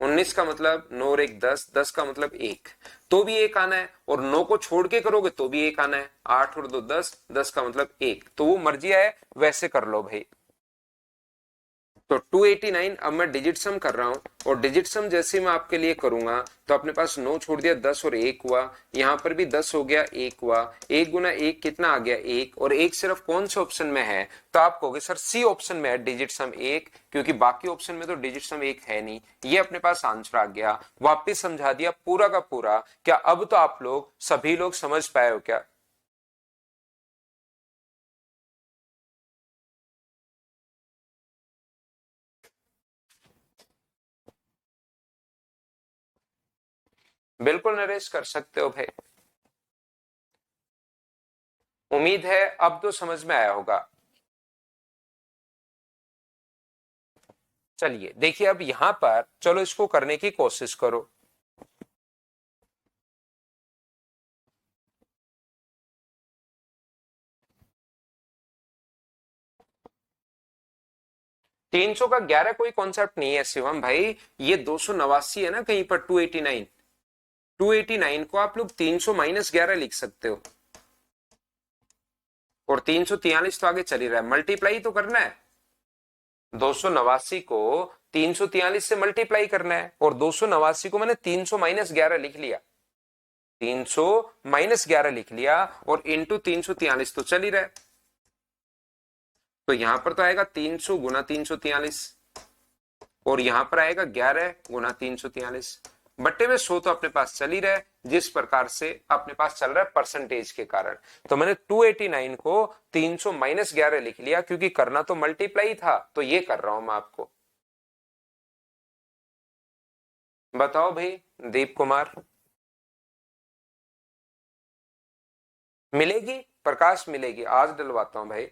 19 का मतलब 9 और 1 10, 10 का मतलब 1, तो भी 1 आना है। और 9 को छोड़ के करोगे तो भी 1 आना है। 8 और 2 10, 10 का मतलब 1, तो वो मर्जी है वैसे कर लो भाई। तो 289 अब मैं डिजिट सम कर रहा हूं और डिजिट सम जैसे मैं आपके लिए करूंगा तो अपने पास 9 छोड़ दिया 10 और 1 हुआ, यहां पर भी 10 हो गया 1 हुआ, 1 गुना 1 कितना आ गया 1, और 1 सिर्फ कौन से ऑप्शन में है, तो आप कहोगे सर सी ऑप्शन में है डिजिट सम 1, क्योंकि बाकी ऑप्शन में तो डिजिट सम 1 है नहीं। ये अपने पास आंसर आ गया, वापिस समझा दिया पूरा का पूरा। क्या अब तो आप लोग सभी लोग समझ पाए हो क्या? बिल्कुल नरेश कर सकते हो भाई, उम्मीद है अब तो समझ में आया होगा। चलिए देखिए अब यहां पर चलो इसको करने की कोशिश करो। तीन सौ का 11 कोई कॉन्सेप्ट नहीं है शिवम भाई, ये 289 है ना कहीं पर 289, 289 को आप लोग 300 माइनस 11 लिख सकते हो, और 343 तो आगे चल ही रहा है, मल्टीप्लाई तो करना है। 289 को 343 से मल्टीप्लाई करना है, और 289 को मैंने 300 माइनस 11 लिख लिया, 300 माइनस 11 लिख लिया, और इंटू 343 तो चल ही रहा है। तो यहां पर तो आएगा 300 गुना 343, और यहां पर आएगा 11 गुना 343, बट्टे में 100 तो अपने पास चल ही रहा है, जिस प्रकार से अपने पास चल रहा है परसेंटेज के कारण। तो मैंने 289 को 300 माइनस 11 लिख लिया, क्योंकि करना तो मल्टीप्लाई था, तो ये कर रहा हूं मैं आपको। बताओ भाई दीप कुमार, मिलेगी प्रकाश, मिलेगी, आज डलवाता हूं भाई।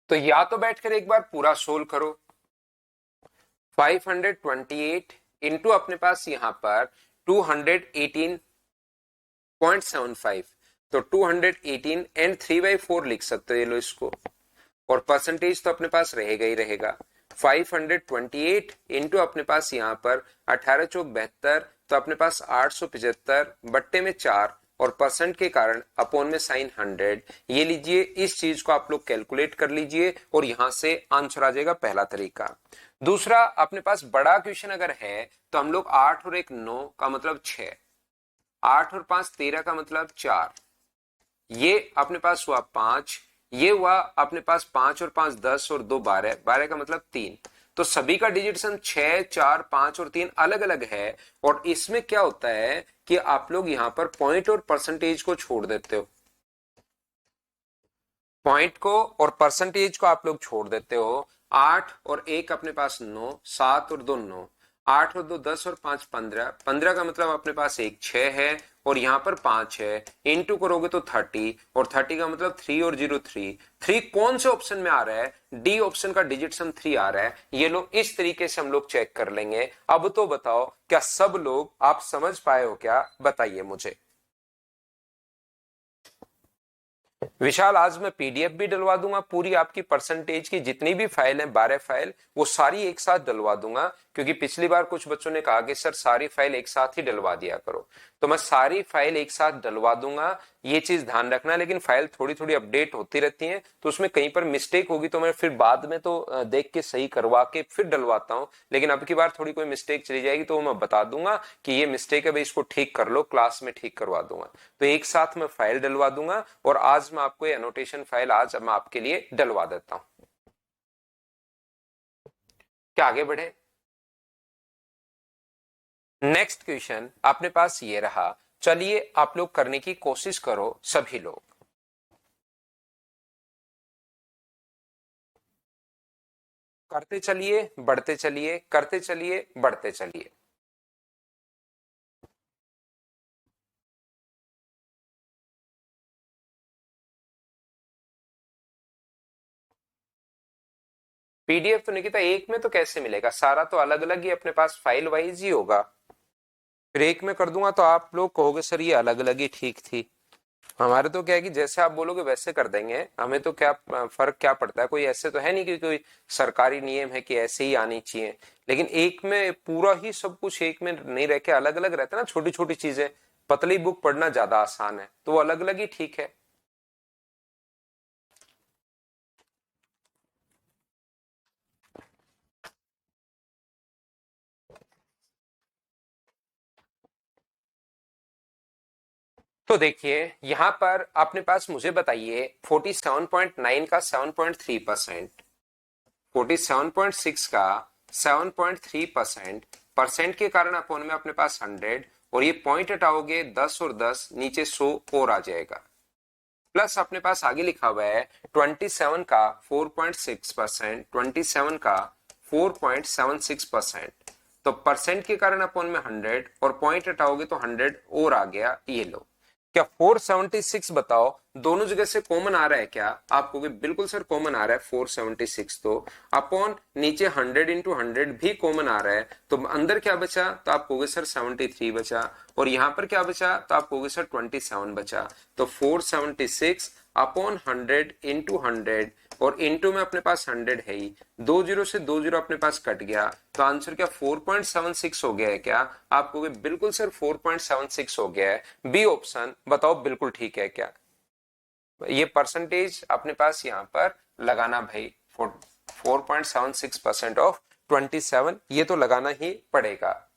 तो या तो बैठकर एक बार पूरा सोल्व करो, 528 इंटू अपने पास यहां पर 218.75, तो 218 एंड 3/4 लिख सकते हो, ये लो इसको, और परसेंटेज तो अपने पास रहेगा ही रहेगा। 528 इंटू अपने पास यहां पर 18 चौक 72, तो अपने पास 875 बट्टे में 4, और परसेंट के कारण अपोन में साइन 100, ये लीजिए, इस चीज को आप लोग कैलकुलेट कर लीजिए, और यहां से आंसर आ जाएगा पहला तरीका। दूसरा अपने पास बड़ा क्वेश्चन अगर है तो हम लोग 8 और 1 9 का मतलब 6, 8 और 5 13 का मतलब 4, ये अपने पास हुआ 5, ये हुआ अपने पास 5 और 5 10 और 2 12, 12 का मतलब 3। तो सभी का डिजिट सम 6 4 5 और 3 अलग अलग है, और इसमें क्या होता है कि आप लोग यहां पर पॉइंट और परसेंटेज को छोड़ देते हो, पॉइंट को और परसेंटेज को आप लोग छोड़ देते हो। 8 और 1 अपने पास 9, 7 और 2 9, 8 और 2 10 और 5 15, 15 का मतलब अपने पास एक 6 है, और यहां पर 5 है, इंटू करोगे तो 30, और 30 का मतलब 3 और 0 3, 3 कौन से ऑप्शन में आ रहा है, डी ऑप्शन का डिजिट सम 3 आ रहा है। ये लोग इस तरीके से हम लोग चेक कर लेंगे। अब तो बताओ क्या सब लोग आप समझ पाए हो क्या, बताइए मुझे। विशाल आज मैं पीडीएफ भी डलवा दूंगा, पूरी आपकी परसेंटेज की जितनी भी फाइल है 12 फाइल, वो सारी एक साथ डलवा दूंगा, क्योंकि पिछली बार कुछ बच्चों ने कहा कि सर सारी फाइल एक साथ ही डलवा दिया करो, तो मैं सारी फाइल एक साथ डलवा दूंगा, ये चीज ध्यान रखना। लेकिन फाइल थोड़ी थोड़ी अपडेट होती रहती है, तो उसमें कहीं पर मिस्टेक होगी तो मैं फिर बाद में तो देख के सही करवा के फिर डलवाता हूँ, लेकिन अब की बार थोड़ी कोई मिस्टेक चली जाएगी तो मैं बता दूंगा कि ये मिस्टेक है भाई, इसको ठीक कर लो, क्लास में ठीक करवा दूंगा। तो एक साथ मैं फाइल डलवा दूंगा, और आज मैं आपको ये एनोटेशन फाइल आज मैं आपके लिए डलवा देता हूं। क्या आगे बढ़े? नेक्स्ट क्वेश्चन अपने पास ये रहा, चलिए आप लोग करने की कोशिश करो सभी लोग। करते चलिए बढ़ते चलिए, करते चलिए बढ़ते चलिए। पीडीएफ तो निकिता एक में तो कैसे मिलेगा, सारा तो अलग अलग ही अपने पास फाइल वाइज ही होगा। फिर एक में कर दूंगा तो आप लोग कहोगे सर ये अलग अलग ही ठीक थी, हमारे तो क्या है कि जैसे आप बोलोगे वैसे कर देंगे, हमें तो क्या फर्क क्या पड़ता है, कोई ऐसे तो है नहीं कि कोई सरकारी नियम है कि ऐसे ही आनी चाहिए। लेकिन एक में पूरा ही सब कुछ एक में नहीं रह के अलग अलग रहता है ना, छोटी छोटी चीजें। पतली बुक पढ़ना ज्यादा आसान है, तो वो अलग अलग ही ठीक है। तो देखिए यहां पर अपने पास, मुझे बताइए 47.9 का 7.3%, 47.6 का 7.3%, परसेंट के कारण अपोन में अपने पास 100, और ये पॉइंट हटाओगे 10 और 10 नीचे 100 और आ जाएगा। प्लस अपने पास आगे लिखा हुआ है 27 का 4.6%, 27 का 4.76%। तो परसेंट के कारण अपोन में 100 और पॉइंट हटाओगे तो 100 और आ गया। ये लो, क्या 476 बताओ दोनों जगह से कॉमन आ रहा है क्या? आप कहोगे बिल्कुल सर कॉमन आ रहा है 476, तो अपॉन नीचे 100 इंटू 100 भी कॉमन आ रहा है, तो अंदर क्या बचा? तो आप कहोगे सर 73 बचा। और यहां पर क्या बचा? तो आप कहोगे सर 27 बचा। तो 476 अपॉन 100 इंटू 100, और इंटू में अपने पास 100 है ही, 2 जीरो से 2 जीरो अपने पास कट गया, तो आंसर क्या 4.76 हो गया है क्या? आप कहोगे बिल्कुल सर 4.76 हो गया है। बी ऑप्शन बताओ बिल्कुल ठीक है क्या? ये परसेंटेज अपने पास यहां पर लगाना भाई, 4.76% ऑफ 27, ये तो लगाना ही पड़ेगा,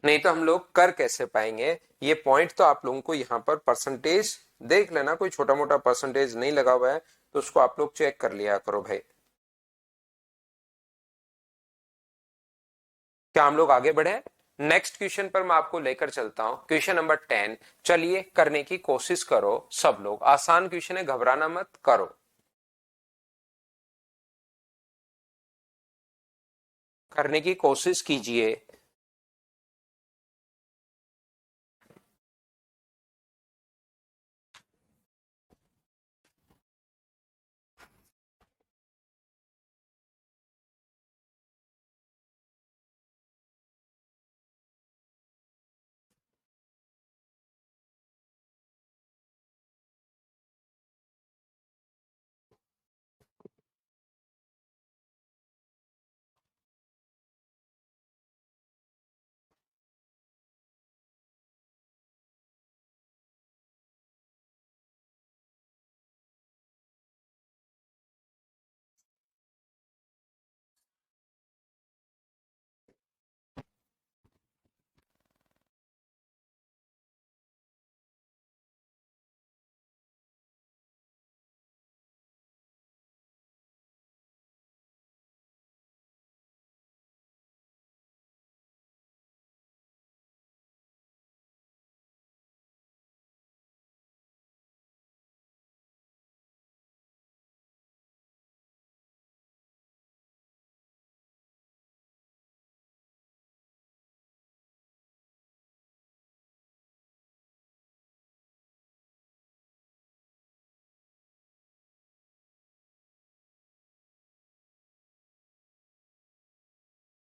नहीं तो हम लोग कर कैसे पाएंगे। ये पॉइंट तो आप लोगों को यहाँ पर परसेंटेज देख लेना, कोई छोटा मोटा परसेंटेज नहीं लगा हुआ है, तो उसको आप लोग चेक कर लिया करो भाई। क्या हम लोग आगे बढ़े? नेक्स्ट क्वेश्चन पर मैं आपको लेकर चलता हूं, क्वेश्चन नंबर 10। चलिए करने की कोशिश करो सब लोग, आसान क्वेश्चन है, घबराना मत, करो। करने की कोशिश कीजिए।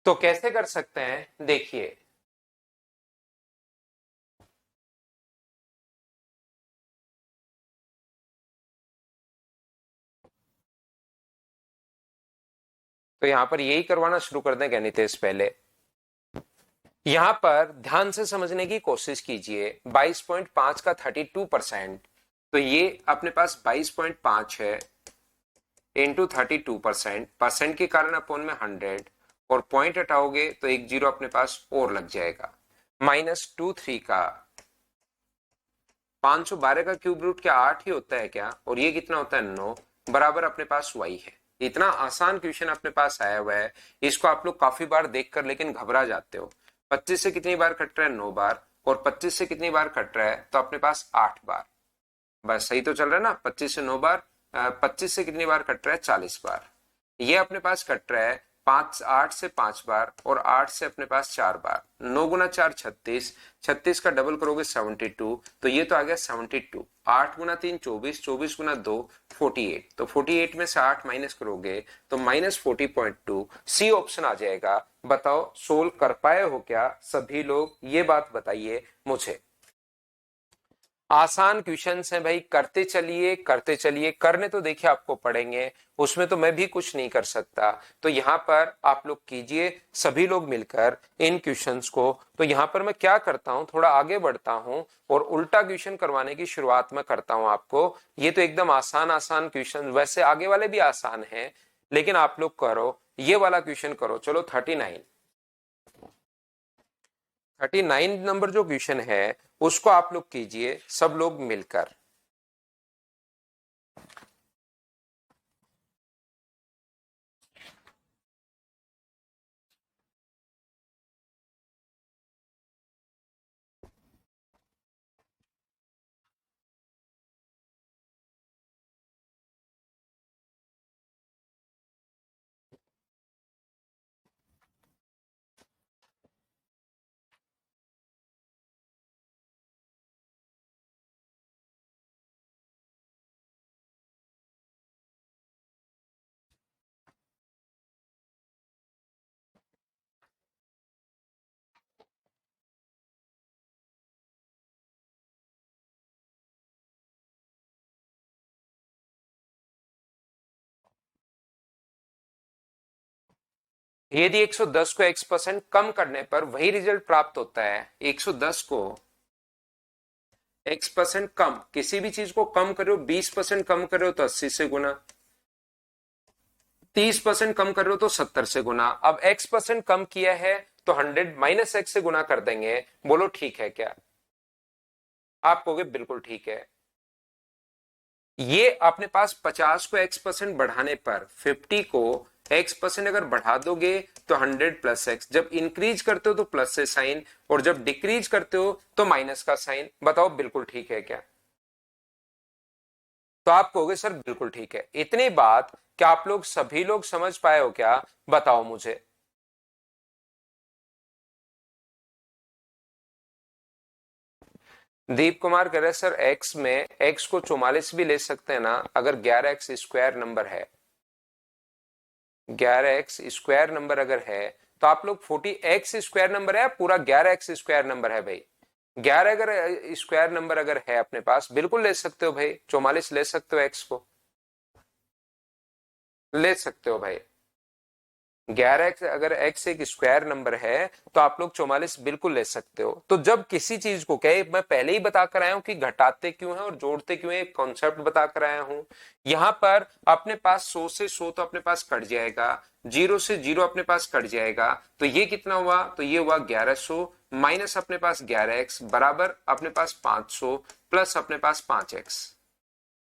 तो कैसे कर सकते हैं देखिए, तो यहां पर यही करवाना शुरू कर दें क्या नितेश? पहले यहां पर ध्यान से समझने की कोशिश कीजिए, 22.5 का 32%, तो ये अपने पास 22.5 है इंटू 32%, परसेंट के कारण अपोन में 100, और पॉइंट हटाओगे तो एक जीरो अपने पास और लग जाएगा। -23 का 512 का क्यूब रूट क्या 8 ही होता है क्या? और ये कितना होता है 9, बराबर अपने पास y है। इतना आसान क्वेश्चन अपने पास आया हुआ है, इसको आप लोग काफी बार देखकर लेकिन घबरा जाते हो। 25 से कितनी बार कट रहा है? 9 बार। और 25 से कितनी बार कट रहा है? तो अपने पास 8 बार। बस सही तो चल रहा है ना? 25 से 9 बार, 25 से कितनी बार कट रहा है? 40 बार। ये अपने पास कट रहा है 5, 8 से 5 बार, और 8 से अपने पास 4 बार। 9 गुना 4 36, 36 का डबल करोगे 72, तो ये तो आ गया 72। 8 गुना 3 24, 24 गुना 2 48, तो 48 में से 8 माइनस करोगे तो -40.2, सी ऑप्शन आ जाएगा। बताओ सोल्व कर पाए हो क्या सभी लोग? ये बात बताइए मुझे। आसान क्वेश्चंस हैं भाई, करते चलिए करते चलिए, करने तो देखिए आपको पड़ेंगे, उसमें तो मैं भी कुछ नहीं कर सकता। तो यहाँ पर आप लोग कीजिए सभी लोग मिलकर इन क्वेश्चंस को। तो यहाँ पर मैं क्या करता हूँ, थोड़ा आगे बढ़ता हूँ और उल्टा क्वेश्चन करवाने की शुरुआत में करता हूँ आपको। ये तो एकदम आसान आसान क्वेश्चन, वैसे आगे वाले भी आसान है, लेकिन आप लोग करो ये वाला क्वेश्चन करो। चलो 39 नंबर जो क्वेश्चन है उसको आप लोग कीजिए सब लोग मिलकर। यदि 110 को x% कम करने पर वही रिजल्ट प्राप्त होता है, 110 को x% कम, किसी भी चीज को कम करो, 20% कम करो तो 80 से गुना, 30% कम कर रहे हो तो 70 से गुना। अब x% कम किया है तो 100 माइनस x से गुना कर देंगे। बोलो ठीक है क्या? आप कहोगे बिल्कुल ठीक है। ये अपने पास 50 को x% बढ़ाने पर 50 को x% अगर बढ़ा दोगे तो 100 प्लस x, जब इंक्रीज करते हो तो प्लस से साइन और जब डिक्रीज करते हो तो माइनस का साइन। बताओ बिल्कुल ठीक है क्या? तो आप कहोगे सर बिल्कुल ठीक है। इतनी बात क्या आप लोग सभी लोग समझ पाए हो क्या? बताओ मुझे। दीप कुमार कह रहे सर x में x को 44 भी ले सकते हैं ना, अगर 11x² नंबर है, 11x² नंबर अगर है तो आप लोग 40x² नंबर है, पूरा 11x² नंबर है भाई। 11 अगर स्क्वायर नंबर अगर है अपने पास, बिल्कुल ले सकते हो भाई, 44 ले सकते हो, x को ले सकते हो भाई। 11x अगर x एक स्क्वायर नंबर है तो आप लोग 44 बिल्कुल ले सकते हो। तो जब किसी चीज को कहे, मैं पहले ही बता कर आया हूं कि घटाते क्यों है और जोड़ते क्यों है, कॉन्सेप्ट बता कर आया हूं। यहां पर अपने पास 100 से 100 तो अपने पास कट जाएगा, 0 से 0 अपने पास कट जाएगा, तो ये कितना हुआ? तो ये हुआ 1100 माइनस अपने पास 11x बराबर अपने पास 500 प्लस अपने पास 5x।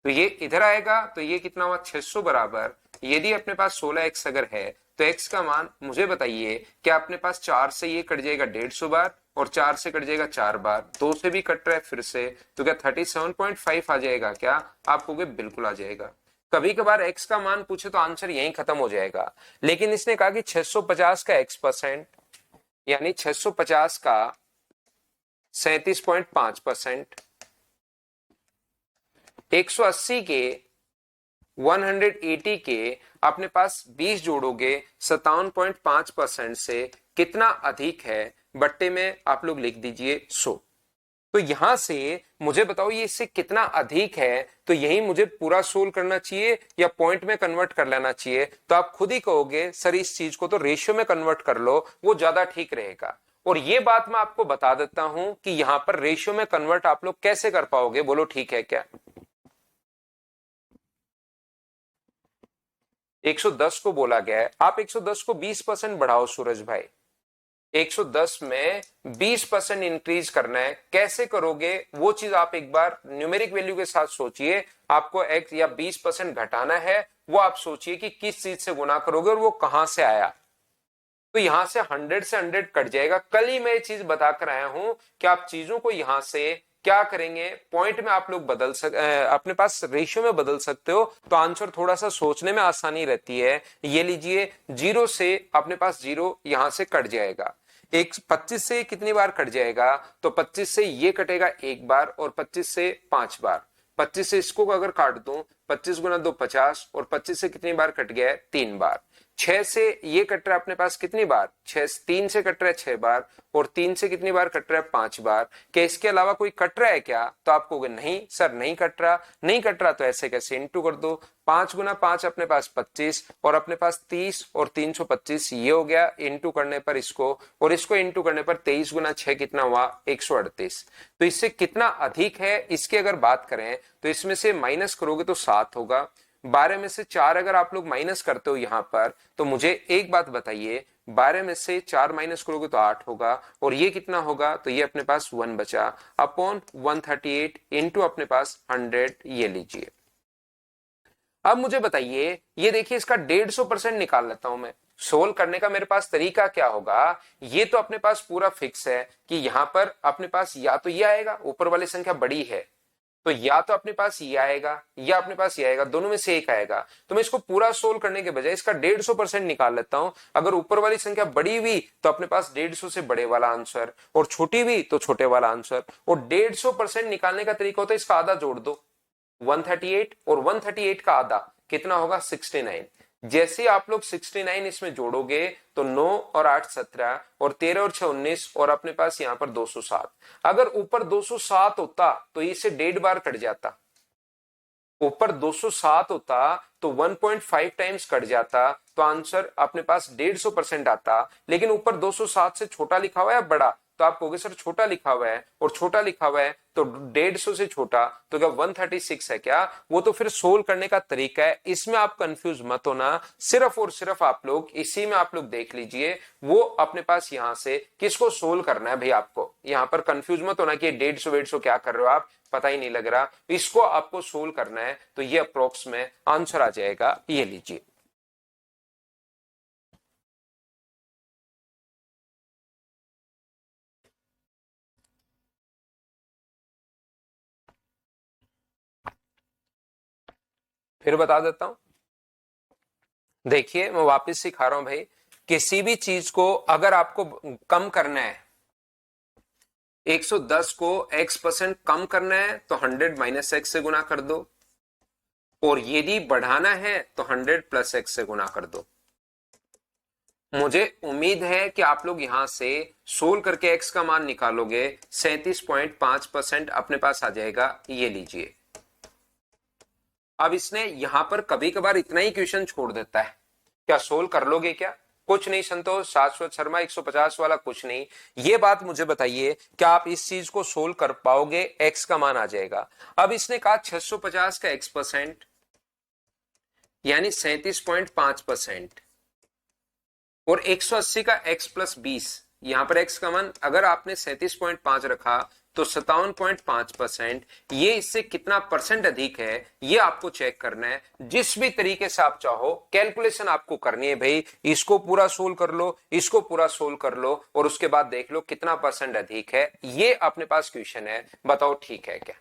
तो ये इधर आएगा तो ये कितना हुआ? 600 बराबर, यदि अपने पास 16x अगर है तो x का मान मुझे बताइए, क्या अपने पास 4 से ये कट जाएगा 150 बार और 4 से कट जाएगा 4 बार, 2 से भी कट रहा है फिर से, तो क्या 37.5 आ जाएगा क्या? आप कहोगे बिल्कुल आ जाएगा। कभी कभार x का मान पूछे तो आंसर यहीं खत्म हो जाएगा, लेकिन इसने कहा कि 650 का x%, यानी 650 का 37.5%, 180 के 180 के अपने पास 20 जोड़ोगे 57.5% से कितना अधिक है, बट्टे में आप लोग लिख दीजिए 100। तो यहां से मुझे बताओ ये इससे कितना अधिक है, तो यही मुझे पूरा सोल्व करना चाहिए या पॉइंट में कन्वर्ट कर लेना चाहिए? तो आप खुद ही कहोगे सर इस चीज को तो रेशियो में कन्वर्ट कर लो, वो ज्यादा ठीक रहेगा। और ये बात मैं आपको बता देता हूं कि यहां पर रेशियो में कन्वर्ट आप लोग कैसे कर पाओगे, बोलो ठीक है क्या? 110 को बोला गया है, आप 110 को 20% बढ़ाओ सूरज भाई। 110 में 20% इंक्रीज करना है, कैसे करोगे वो चीज आप एक बार न्यूमेरिक वैल्यू के साथ सोचिए। आपको x या 20% घटाना है, वो आप सोचिए कि किस चीज से गुना करोगे और वो कहां से आया। तो यहां से 100 से 100 कट जाएगा। कल ही मैं ये चीज बताकर आया हूं कि आप चीजों को यहां से क्या करेंगे, पॉइंट में आप लोग बदल अपने पास रेशियो में बदल सकते हो, तो आंसर थोड़ा सा सोचने में आसानी रहती है। ये लीजिए 0 से अपने पास 0 यहां से कट जाएगा, एक 25 से कितनी बार कट जाएगा, तो 25 से ये कटेगा एक बार और 25 से 5 बार। 25 से इसको अगर काट दूं, 25 गुना 2 50 और 25 से कितनी बार कट गया है? 3 बार। 6 से ये कट रहा है अपने पास कितनी बार, 3 से कट रहा है 6 बार, और 3 से कितनी बार कट रहा है 5 बार। क्या इसके अलावा कोई कट रहा है क्या? तो आप कहोगे नहीं सर नहीं कट रहा, नहीं कट रहा तो ऐसे कैसे इंटू कर दो। 5 गुना 5 अपने पास 25, और अपने पास 30 और 325 ये हो गया, इंटू करने पर इसको और इसको इंटू करने पर 23 गुना 6 कितना हुआ 138। तो इससे कितना अधिक है इसकी अगर बात करें तो इसमें से माइनस करोगे तो 7 होगा। 12 में से 4 अगर आप लोग माइनस करते हो यहां पर, तो मुझे एक बात बताइए, 12 में से 4 माइनस करोगे तो 8 होगा, और ये कितना होगा, तो ये अपने पास 1 बचा अपॉन 138 इंटू अपने पास 100, ये लीजिए। अब मुझे बताइए, ये देखिए इसका 150% निकाल लेता हूं मैं। सोल्व करने का मेरे पास तरीका क्या होगा, ये तो अपने पास पूरा फिक्स है कि यहां पर अपने पास या तो ये आएगा, ऊपर वाली संख्या बड़ी है तो या तो अपने पास ये आएगा या अपने पास ये आएगा, दोनों में से एक आएगा। तो मैं इसको पूरा सोल्व करने के बजाय इसका 150% निकाल लेता हूं। अगर ऊपर वाली संख्या बड़ी हुई तो अपने पास 150 से बड़े वाला आंसर, और छोटी हुई तो छोटे वाला आंसर। और 150% निकालने का तरीका होता है इसका आधा जोड़ दो, 138 और 138 का आधा कितना होगा 69। जैसे आप लोग 69 इसमें जोड़ोगे तो 9 और 8 17, और 13 और 6 19, और अपने पास यहां पर 207। अगर ऊपर 207 होता तो इसे 1.5 बार कट जाता, ऊपर 207 होता तो 1.5 टाइम्स कट जाता, तो आंसर अपने पास 150% आता। लेकिन ऊपर 207 से छोटा लिखा हुआ है बड़ा, तो आप कहोगे सर छोटा लिखा हुआ है और छोटा लिखा हुआ है तो 150 से छोटा, तो क्या 136 है क्या? वो तो फिर सोल्व करने का तरीका है, इसमें आप कंफ्यूज मत होना। सिर्फ और सिर्फ आप लोग इसी में आप लोग देख लीजिए, वो अपने पास यहां से किसको सोल्व करना है भाई। आपको यहां पर कंफ्यूज मत होना कि 150 क्या कर रहे हो आप, पता ही नहीं लग रहा। इसको आपको सोल्व करना है तो ये अप्रोक्स में आंसर आ जाएगा, ये लीजिए। फिर बता देता हूं, देखिए मैं वापस सिखा रहा हूं भाई। किसी भी चीज को अगर आपको कम करना है, 110 को x% कम करना है तो 100 माइनस एक्स से गुना कर दो, और यदि बढ़ाना है तो 100 प्लस एक्स से गुना कर दो। मुझे उम्मीद है कि आप लोग यहां से सोल्व करके x का मान निकालोगे, 37.5% अपने पास आ जाएगा, ये लीजिए। अब इसने यहां पर कभी कभार इतना ही क्वेश्चन छोड़ देता है, क्या सोल्व कर लोगे क्या? कुछ नहीं संतोष, शाश्वत शर्मा 150 वाला कुछ नहीं। ये बात मुझे बताइए, क्या आप इस चीज को सोल्व कर पाओगे? x का मान आ जाएगा। अब इसने कहा 650 का x% यानी 37.5%, और 180 का x प्लस 20, यहां पर x का मान अगर आपने 37.5 रखा तो 57.5%। ये इससे कितना परसेंट अधिक है ये आपको चेक करना है। जिस भी तरीके से आप चाहो कैलकुलेशन आपको करनी है भाई, इसको पूरा सोल्व कर लो, इसको पूरा सोल्व कर लो, और उसके बाद देख लो कितना परसेंट अधिक है। ये अपने पास क्वेश्चन है, बताओ ठीक है क्या?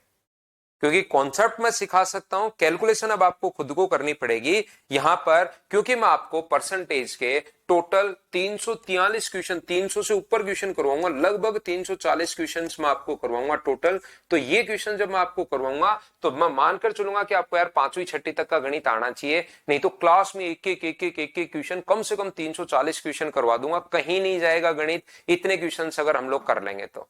क्योंकि कॉन्सेप्ट मैं सिखा सकता हूं, कैलकुलेशन अब आपको खुद को करनी पड़ेगी यहां पर। क्योंकि मैं आपको परसेंटेज के टोटल 343 क्वेश्चन, 300 से ऊपर क्वेश्चन करवाऊंगा, लगभग 340 क्वेश्चन मैं आपको करवाऊंगा टोटल। तो ये क्वेश्चन जब मैं आपको करवाऊंगा तो मैं मानकर चलूंगा कि आपको यार 5वीं 6वीं तक का गणित आना चाहिए, नहीं तो क्लास में एक एक क्वेश्चन कम से कम 340 क्वेश्चन करवा दूंगा, कहीं नहीं जाएगा गणित इतने क्वेश्चन अगर हम लोग कर लेंगे तो।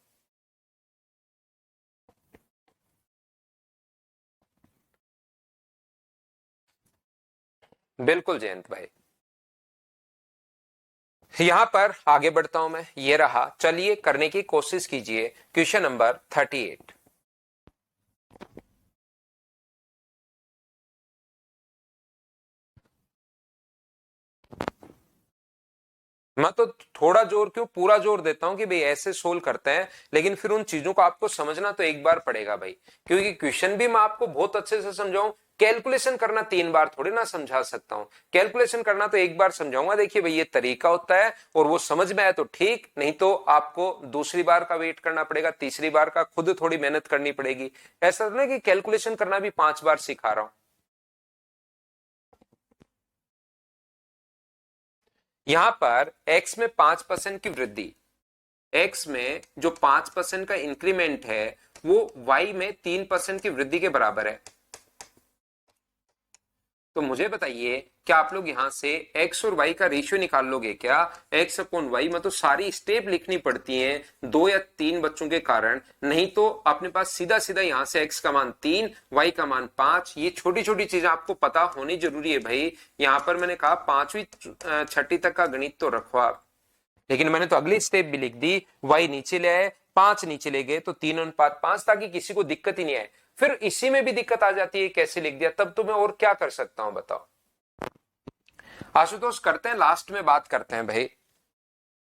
बिल्कुल जयंत भाई। यहां पर आगे बढ़ता हूं मैं, ये रहा, चलिए करने की कोशिश कीजिए। Question number 38। मैं तो थोड़ा जोर क्यों, पूरा जोर देता हूं कि भाई ऐसे सोल्व करते हैं, लेकिन फिर उन चीजों को आपको समझना तो एक बार पड़ेगा भाई। क्योंकि क्वेश्चन भी मैं आपको बहुत अच्छे से समझाऊं, कैलकुलेशन करना 3 बार थोड़ी ना समझा सकता हूं, कैलकुलेशन करना तो एक बार समझाऊंगा। देखिए भाई ये तरीका होता है, और वो समझ में आए तो ठीक, नहीं तो आपको दूसरी बार का वेट करना पड़ेगा, तीसरी बार का खुद थोड़ी मेहनत करनी पड़ेगी। ऐसा नहीं कि कैलकुलेशन करना भी 5 बार सिखा रहा हूं। यहां पर x में 5% की वृद्धि, x में जो 5% का इंक्रीमेंट है वो y में 3% की वृद्धि के बराबर है। तो मुझे बताइए क्या आप लोग यहां से x और y का रेशियो निकाल लोगे क्या? x अपॉन y मतलब सारी स्टेप लिखनी पड़ती हैं 2 या 3 बच्चों के कारण, नहीं तो अपने पास सीधा सीधा यहां से x का मान 3, y का मान 5। ये छोटी छोटी चीजें आपको पता होनी जरूरी है भाई। यहां पर मैंने कहा 5वीं 6ठी तक का गणित तो रखो आप, लेकिन मैंने तो अगली स्टेप भी लिख दी। y नीचे ले आए, 5 नीचे ले गए, तो 3:5 ताकि किसी को दिक्कत ही नहीं आए। फिर इसी में भी दिक्कत आ जाती है कैसे लिख दिया, तब तो मैं और क्या कर सकता हूं बताओ। आशुतोष करते हैं, लास्ट में बात करते हैं भाई।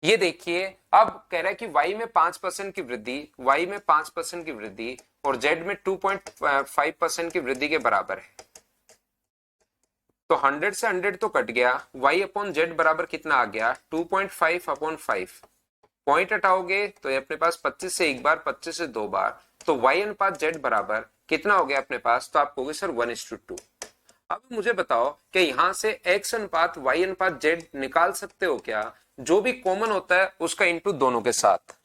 ये देखिए अब कह रहा है कि y में 5% की वृद्धि, y में 5% की वृद्धि और z में 2.5% की वृद्धि के बराबर है। तो 100 से 100 तो कट गया, y अपॉन जेड बराबर कितना आ गया 2.5 अपॉन 5। पॉइंट हटाओगे तो ये अपने पास 25 से एक बार, 25 से दो बार, तो y अनुपात z बराबर कितना हो गया अपने पास, तो आप कहोगे सर 1:2। अब मुझे बताओ कि यहां से x अनुपात y अनुपात z निकाल सकते हो क्या? जो भी कॉमन होता है उसका इंटू दोनों के साथ,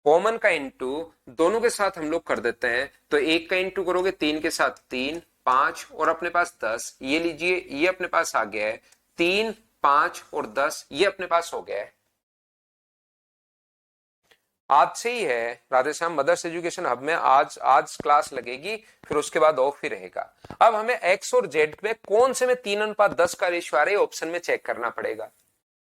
कॉमन का इंटू दोनों के साथ हम लोग कर देते हैं। तो एक का इंटू करोगे 3 के साथ 3, 5 और अपने पास 10, ये लीजिए ये अपने पास आ गया है 3, 5 और 10, ये अपने पास हो गया है। आज से ही है राधेश्याम मदर्स एजुकेशन हब में, आज क्लास लगेगी, फिर उसके बाद ऑफ ही रहेगा। अब हमें एक्स और जेड में कौन से में 3:10 का रेशियो आ रहा है ऑप्शन में चेक करना पड़ेगा।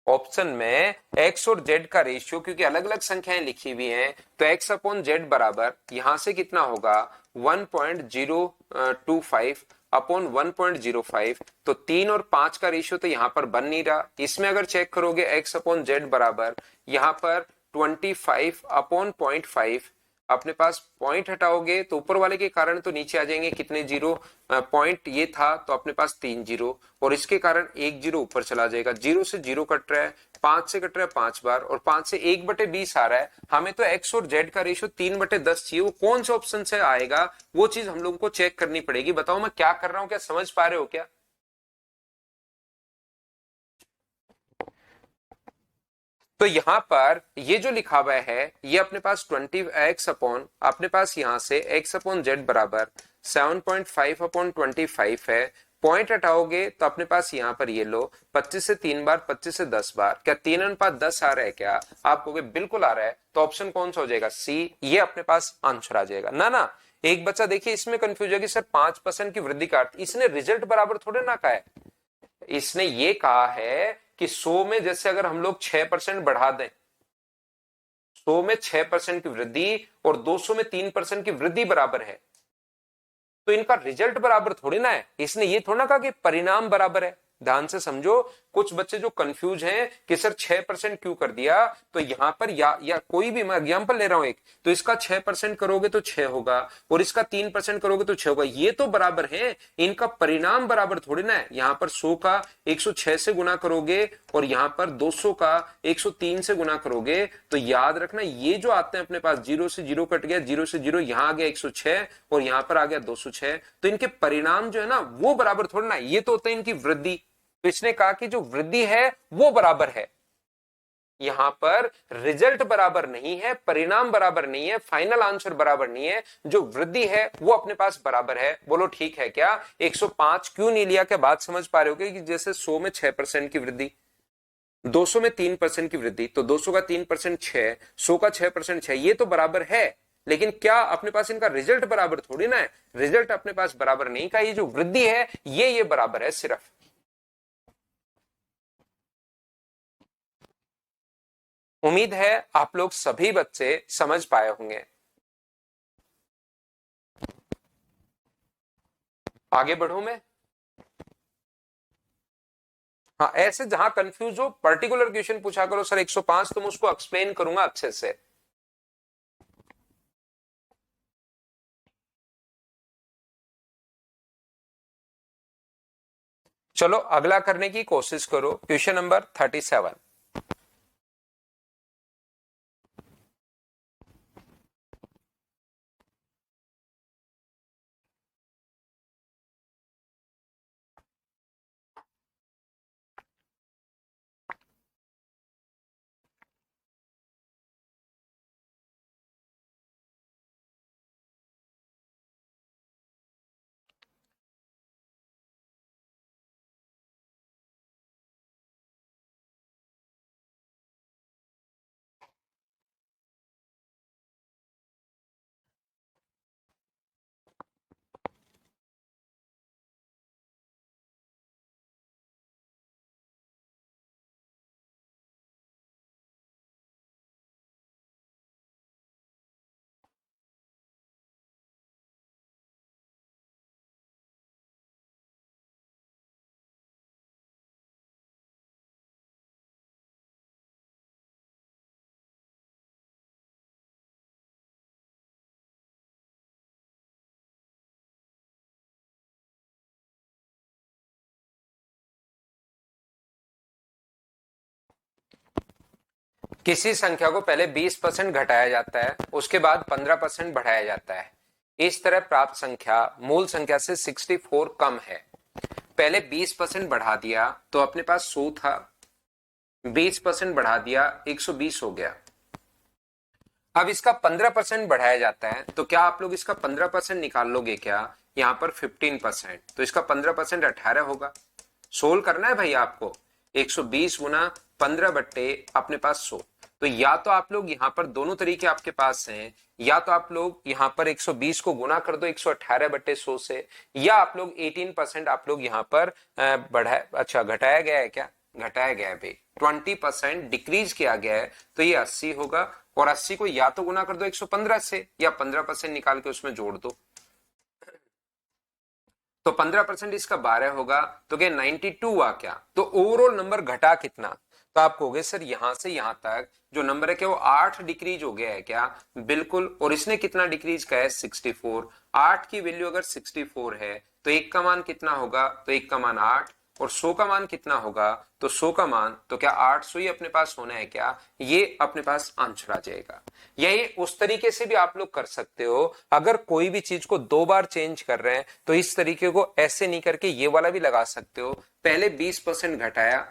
ऑप्शन में x और z का रेशियो, क्योंकि अलग अलग संख्याएं लिखी हुई हैं, तो x अपॉन जेड बराबर यहां से कितना होगा 1.025 अपॉन 1.05। तो 3 और 5 का रेशियो तो यहां पर बन नहीं रहा। इसमें अगर चेक करोगे x अपॉन जेड बराबर यहां पर 25 अपॉन 0.5, अपने पास पॉइंट हटाओगे तो ऊपर वाले के कारण तो नीचे आ जाएंगे कितने जीरो, पॉइंट ये था तो अपने पास 3 जीरो, और इसके कारण 1 जीरो ऊपर चला जाएगा। 0 से 0 कट रहा है, 5 से कट रहा है 5 बार, और 5 से 1/20 आ रहा है। हमें तो x और z का रेशियो 3/10 चाहिए, वो कौन से ऑप्शन से आएगा वो चीज हम लोगों को चेक करनी पड़ेगी। बताओ मैं क्या कर रहा हूं, क्या समझ पा रहे हो क्या? तो यहां पर ये जो लिखा हुआ है ये अपने पास 20x अपॉन, अपने पास यहां से x अपॉन जेड बराबर 7.5 अपॉन 25 है। पॉइंट हटाओगे तो अपने पास यहां पर ये लो 25 से 3 बार, 25 से 10 बार, क्या 3:10 आ रहा है क्या? आप कहोगे बिल्कुल आ रहा है, तो ऑप्शन कौन सा हो जाएगा सी, ये अपने पास आंसर आ जाएगा ना। ना एक बच्चा देखिए इसमें कंफ्यूज है कि सर 5% की वृद्धि का अर्थ, इसने रिजल्ट बराबर थोड़े ना कहा है, इसने ये कहा है कि 100 में जैसे अगर हम लोग 6% बढ़ा दें, 100 में 6% की वृद्धि और 200 में 3% की वृद्धि बराबर है, तो इनका रिजल्ट बराबर थोड़ी ना है। इसने ये थोड़ा ना कहा कि परिणाम बराबर है। ध्यान से समझो, कुछ बच्चे जो कंफ्यूज हैं कि सर 6% क्यों कर दिया, तो यहां पर या कोई भी, मैं एग्जांपल ले रहा हूं एक, तो इसका 6% करोगे तो 6 होगा, और इसका 3% करोगे तो 6 होगा, ये तो बराबर है, इनका परिणाम बराबर थोड़ी ना है। यहां पर 100 का 106 से गुना करोगे और यहां पर 200 का 103 से गुना करोगे, तो याद रखना ये जो आते हैं अपने पास 0 से 0 कट गया, 0 से 0 यहां आ गया 106 और यहां पर आ गया 206, तो इनके परिणाम जो है ना वो बराबर थोड़ी ना, ये तो होता है इनकी वृद्धि। तो इसने कहा कि जो वृद्धि है वो बराबर है, यहां पर रिजल्ट बराबर नहीं है, परिणाम बराबर नहीं है, फाइनल आंसर बराबर नहीं है, जो वृद्धि है वो अपने पास बराबर है। बोलो ठीक है क्या? 105 क्यों नहीं लिया, क्या बात समझ पा रहे हो कि जैसे 100 में 6% की वृद्धि, 200 में 3% की वृद्धि, तो 200 का 3% 6, 100 का 6% 6, ये तो बराबर है, लेकिन क्या अपने पास इनका रिजल्ट बराबर थोड़ी ना है। रिजल्ट अपने पास बराबर नहीं का, ये जो वृद्धि है ये बराबर है सिर्फ। उम्मीद है आप लोग सभी बच्चे समझ पाए होंगे। आगे बढ़ू मैं? हाँ, ऐसे जहां कंफ्यूज हो पर्टिकुलर क्वेश्चन पूछा करो सर 105, तो मैं उसको एक्सप्लेन करूंगा अच्छे से। चलो अगला करने की कोशिश करो, क्वेश्चन नंबर 37। किसी संख्या को पहले 20% घटाया जाता है, उसके बाद 15% बढ़ाया जाता है। इस तरह प्राप्त संख्या मूल संख्या से 64 कम है। पहले 20% बढ़ा दिया तो अपने पास 100 था, 20% बढ़ा दिया 120 हो गया। अब इसका 15% बढ़ाया जाता है, तो क्या आप लोग इसका 15% निकाल लोगे क्या? यहां पर 15%, तो इसका 15% 18 होगा। सोल्व करना है भाई आपको। 120 गुना 15 बट्टे अपने पास 100। तो या तो आप लोग यहां पर दोनों तरीके आपके पास हैं, या तो आप लोग यहां पर 120 को गुना कर दो 118 बट्टे 100 से, या आप लोग 18% आप लोग यहां पर घटाया गया है क्या? घटाया गया है भाई, 20% डिक्रीज किया गया है, तो ये 80 होगा। और 80 को या तो गुना कर दो 115 से, या 15% निकाल के उसमें जोड़ दो। तो 15% इसका 12 होगा, तो क्या 92 हुआ क्या? तो ओवरऑल नंबर घटा कितना? तो आप कहोगे सर यहां से यहां तक जो नंबर है क्या वो 8 डिक्रीज हो गया है क्या? बिल्कुल। और इसने कितना डिक्रीज का है? 64। 8 की वैल्यू अगर 64 है तो एक का मान कितना होगा? तो एक का मान 8। और 100 का मान कितना होगा? तो 100 का मान तो क्या 800 ही अपने पास होना है क्या? ये अपने पास आंसर आ जाएगा। यही उस तरीके से भी आप लोग कर सकते हो। अगर कोई भी चीज को 2 बार चेंज कर रहे हैं तो इस तरीके को ऐसे नहीं करके ये वाला भी लगा सकते हो। पहले 20% घटाया,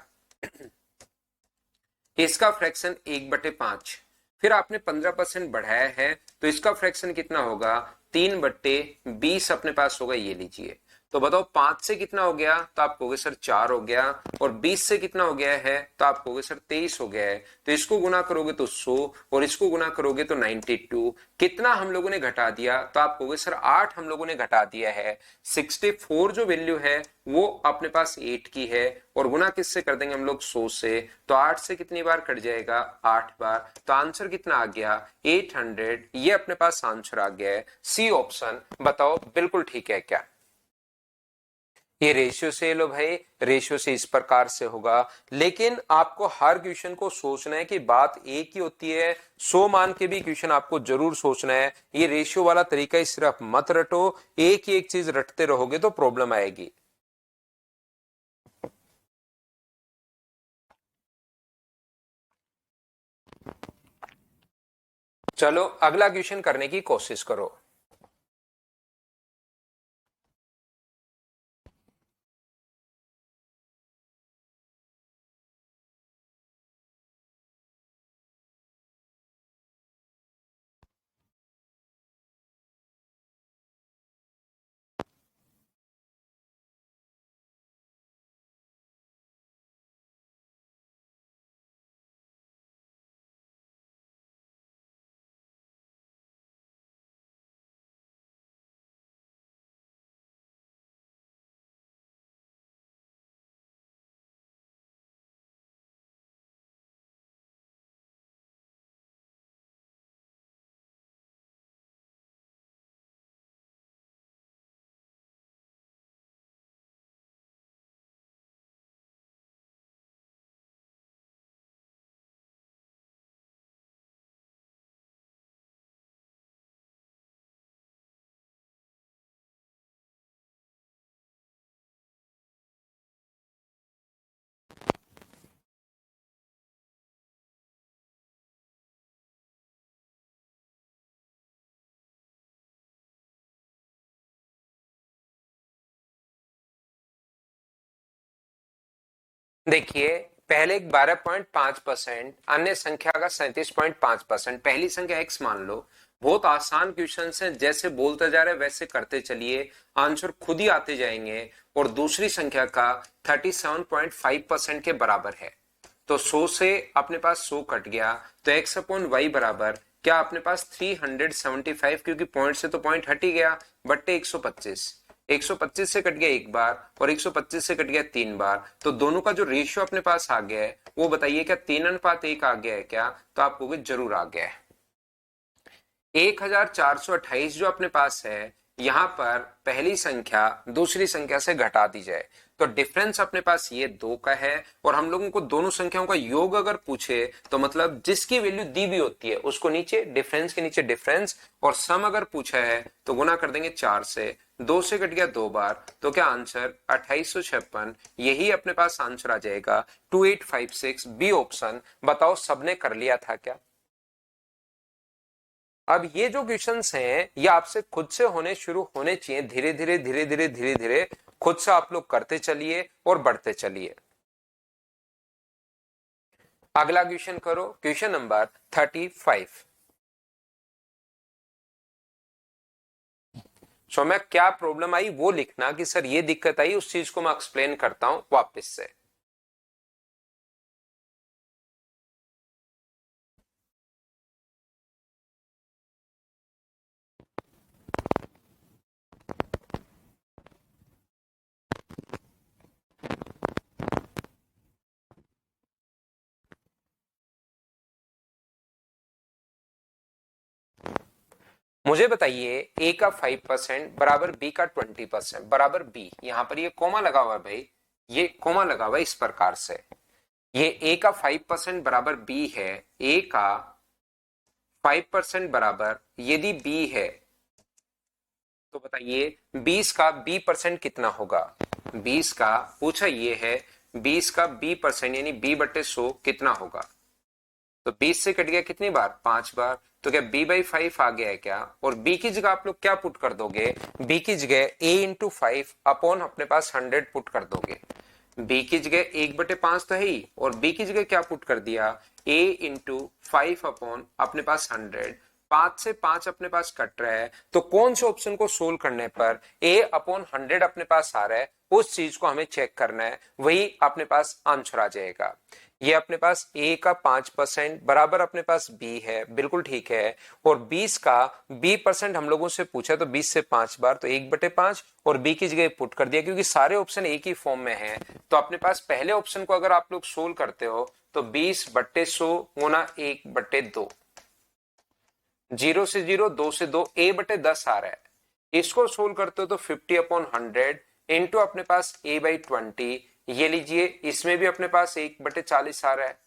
इसका फ्रैक्शन 1/5, फिर आपने 15% बढ़ाया है तो इसका फ्रैक्शन कितना होगा? 3/20 अपने पास होगा। ये लीजिए। तो बताओ 5 से कितना हो गया? तो आप कहोगे सर 4 हो गया। और 20 से कितना हो गया है? तो आप कहोगे सर 23 हो गया है। तो इसको गुना करोगे तो 100 और इसको गुना करोगे तो 92। कितना हम लोगों ने घटा दिया? तो आप कहोगे सर 8 हम लोगों ने घटा दिया है। 64 जो वैल्यू है वो अपने पास 8 की है, और गुना किससे कर देंगे हम लोग? 100 से। तो 8 से कितनी बार कट जाएगा? 8 बार। तो आंसर कितना आ गया? 800। ये अपने पास आंसर आ गया है, सी ऑप्शन। बताओ बिल्कुल ठीक है क्या? ये रेशियो से लो भाई, रेशियो से इस प्रकार से होगा। लेकिन आपको हर क्वेश्चन को सोचना है कि बात एक ही होती है। 100 मान के भी क्वेश्चन आपको जरूर सोचना है। ये रेशियो वाला तरीका ही सिर्फ मत रटो। एक ही एक चीज रटते रहोगे तो प्रॉब्लम आएगी। चलो अगला क्वेश्चन करने की कोशिश करो। देखिए, पहले एक 12.5%, अन्य संख्या का 37.5%। पहली संख्या x मान लो। बहुत आसान क्वेश्चन है, जैसे बोलते जा रहे वैसे करते चलिए, आंसर खुद ही आते जाएंगे। और दूसरी संख्या का 37.5% के बराबर है। तो 100 से अपने पास 100 कट गया, तो x अपॉन वाई बराबर क्या अपने पास 375, क्योंकि पॉइंट से तो पॉइंट हट ही गया, बट्टे 125। 125 से कट गया एक बार, और 125 से कट गया 3 बार। तो दोनों का जो रेशियो अपने पास आ गया है वो बताइए, क्या 3:1 आ गया है क्या? तो आप कहोगे जरूर आ गया है। 1428 जो अपने पास है, यहां पर पहली संख्या दूसरी संख्या से घटा दी जाए तो डिफरेंस अपने पास ये 2 का है, और हम लोगों को दोनों संख्याओं का योग अगर पूछे तो मतलब जिसकी वैल्यू दी भी होती है उसको नीचे डिफरेंस के नीचे डिफरेंस, और सम अगर पूछा है तो गुना कर देंगे 4 से, 2 से कट गया 2 बार, तो क्या आंसर 2856, यही अपने पास आंसर आ जाएगा 2856 बी ऑप्शन। बताओ सबने कर लिया था क्या? अब ये जो क्वेश्चंस हैं ये आपसे खुद से होने शुरू होने चाहिए, धीरे धीरे धीरे धीरे धीरे धीरे खुद से आप लोग करते चलिए और बढ़ते चलिए। अगला क्वेश्चन करो, क्वेश्चन नंबर 35। सो मैं क्या प्रॉब्लम आई वो लिखना कि सर ये दिक्कत आई, उस चीज को मैं एक्सप्लेन करता हूं वापस से। मुझे बताइए ए का 5% बराबर बी का 20% बराबर बी, यहां पर ये कोमा लगा हुआ है भाई, ये कोमा लगा हुआ है इस प्रकार से। ये ए का 5% बराबर बी है, ए का 5% बराबर यदि बी है तो बताइए 20 का बी परसेंट कितना होगा? 20 का पूछा ये है, 20 का बी परसेंट यानी बी बटे 100 कितना होगा? तो 20 से कट गया कितनी बार? 5 बार। तो क्या b बाई 5 आ गया है क्या? और b की जगह आप लोग क्या पुट कर दोगे? b की जगह a इंटू 5 अपॉन अपने पास 100 पुट कर दोगे। b की जगह 1/5 तो है ही, और b की जगह क्या पुट कर दिया? a इंटू 5 अपॉन अपने पास 100। 5 से 5 अपने पास कट रहा है, तो कौन से ऑप्शन को सोल्व करने पर a अपॉन 100 अपने पास आ रहा है उस चीज को हमें चेक करना है, वही अपने पास आंसर आ जाएगा। ये अपने पास a का 5% बराबर अपने पास b है, बिल्कुल ठीक है। और 20 का b परसेंट हम लोगों से पूछा तो 20 से 5 बार तो 1/5, और b की जगह पुट कर दिया क्योंकि सारे ऑप्शन एक ही फॉर्म में हैं। तो अपने पास पहले ऑप्शन को अगर आप लोग सोल्व करते हो तो 20/100 गुना 1/2, 0 से 0, 2 से 2, a/10 आ रहा है। इसको सोल्व करते हो तो 50/100 इंटू अपने पास a/20, ये लीजिए इसमें भी अपने पास 1/40 आ रहा है।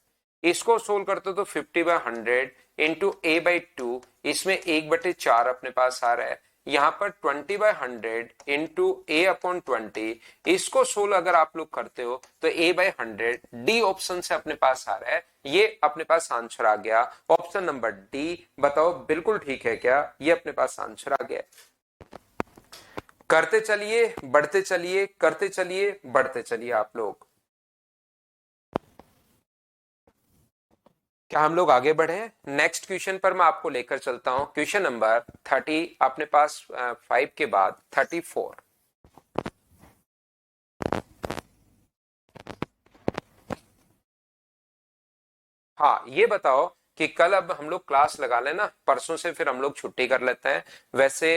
इसको सोल्व करते हो तो 50/100 इंटू a/2, इसमें 1/4 अपने पास आ रहा है। यहाँ पर 20/100 इंटू a/20, इसको सोल्व अगर आप लोग करते हो तो a/100, डी ऑप्शन से अपने पास आ रहा है, ये अपने पास आंसर आ गया ऑप्शन नंबर डी। बताओ बिल्कुल ठीक है क्या? ये अपने पास आंसर आ गया। करते चलिए बढ़ते चलिए, करते चलिए बढ़ते चलिए आप लोग। क्या हम लोग आगे बढ़े? नेक्स्ट क्वेश्चन पर मैं आपको लेकर चलता हूं, क्वेश्चन नंबर 30 अपने पास 5 के बाद 34। हाँ ये बताओ कि कल अब हम लोग क्लास लगा लेना, परसों से फिर हम लोग छुट्टी कर लेते हैं। वैसे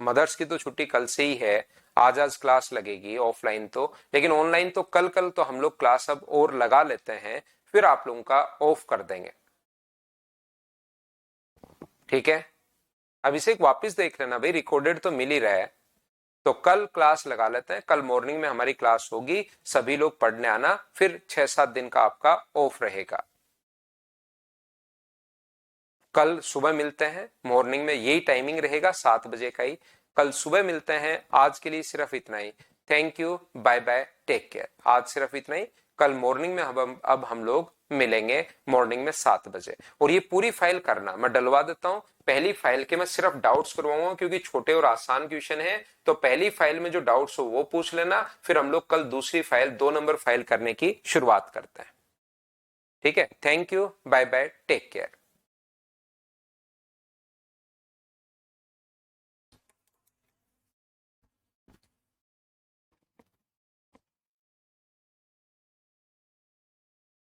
मदर्स की तो छुट्टी कल से ही है, आज आज क्लास लगेगी ऑफलाइन तो, लेकिन ऑनलाइन तो कल कल तो हम लोग क्लास अब और लगा लेते हैं, फिर आप लोगों का ऑफ कर देंगे, ठीक है? अब इसे वापस देख लेना भाई, रिकॉर्डेड तो मिल ही रहा है। तो कल क्लास लगा लेते हैं, कल मॉर्निंग में हमारी क्लास होगी, सभी लोग पढ़ने आना, फिर 6-7 दिन का आपका ऑफ रहेगा। कल सुबह मिलते हैं, मॉर्निंग में यही टाइमिंग रहेगा 7 बजे का ही। कल सुबह मिलते हैं, आज के लिए सिर्फ इतना ही। Thank you, bye bye, take care. आज सिर्फ इतना ही, कल मॉर्निंग में अब हम लोग मिलेंगे मॉर्निंग में 7 बजे। और ये पूरी फाइल करना मैं डलवा देता हूं, पहली फाइल के मैं सिर्फ डाउट्स करवाऊंगा क्योंकि छोटे और आसान क्वेश्चन है, तो पहली फाइल में जो डाउट्स हो वो पूछ लेना, फिर हम लोग कल दूसरी फाइल 2 नंबर फाइल करने की शुरुआत करते हैं, ठीक है? Thank you, bye bye, take care.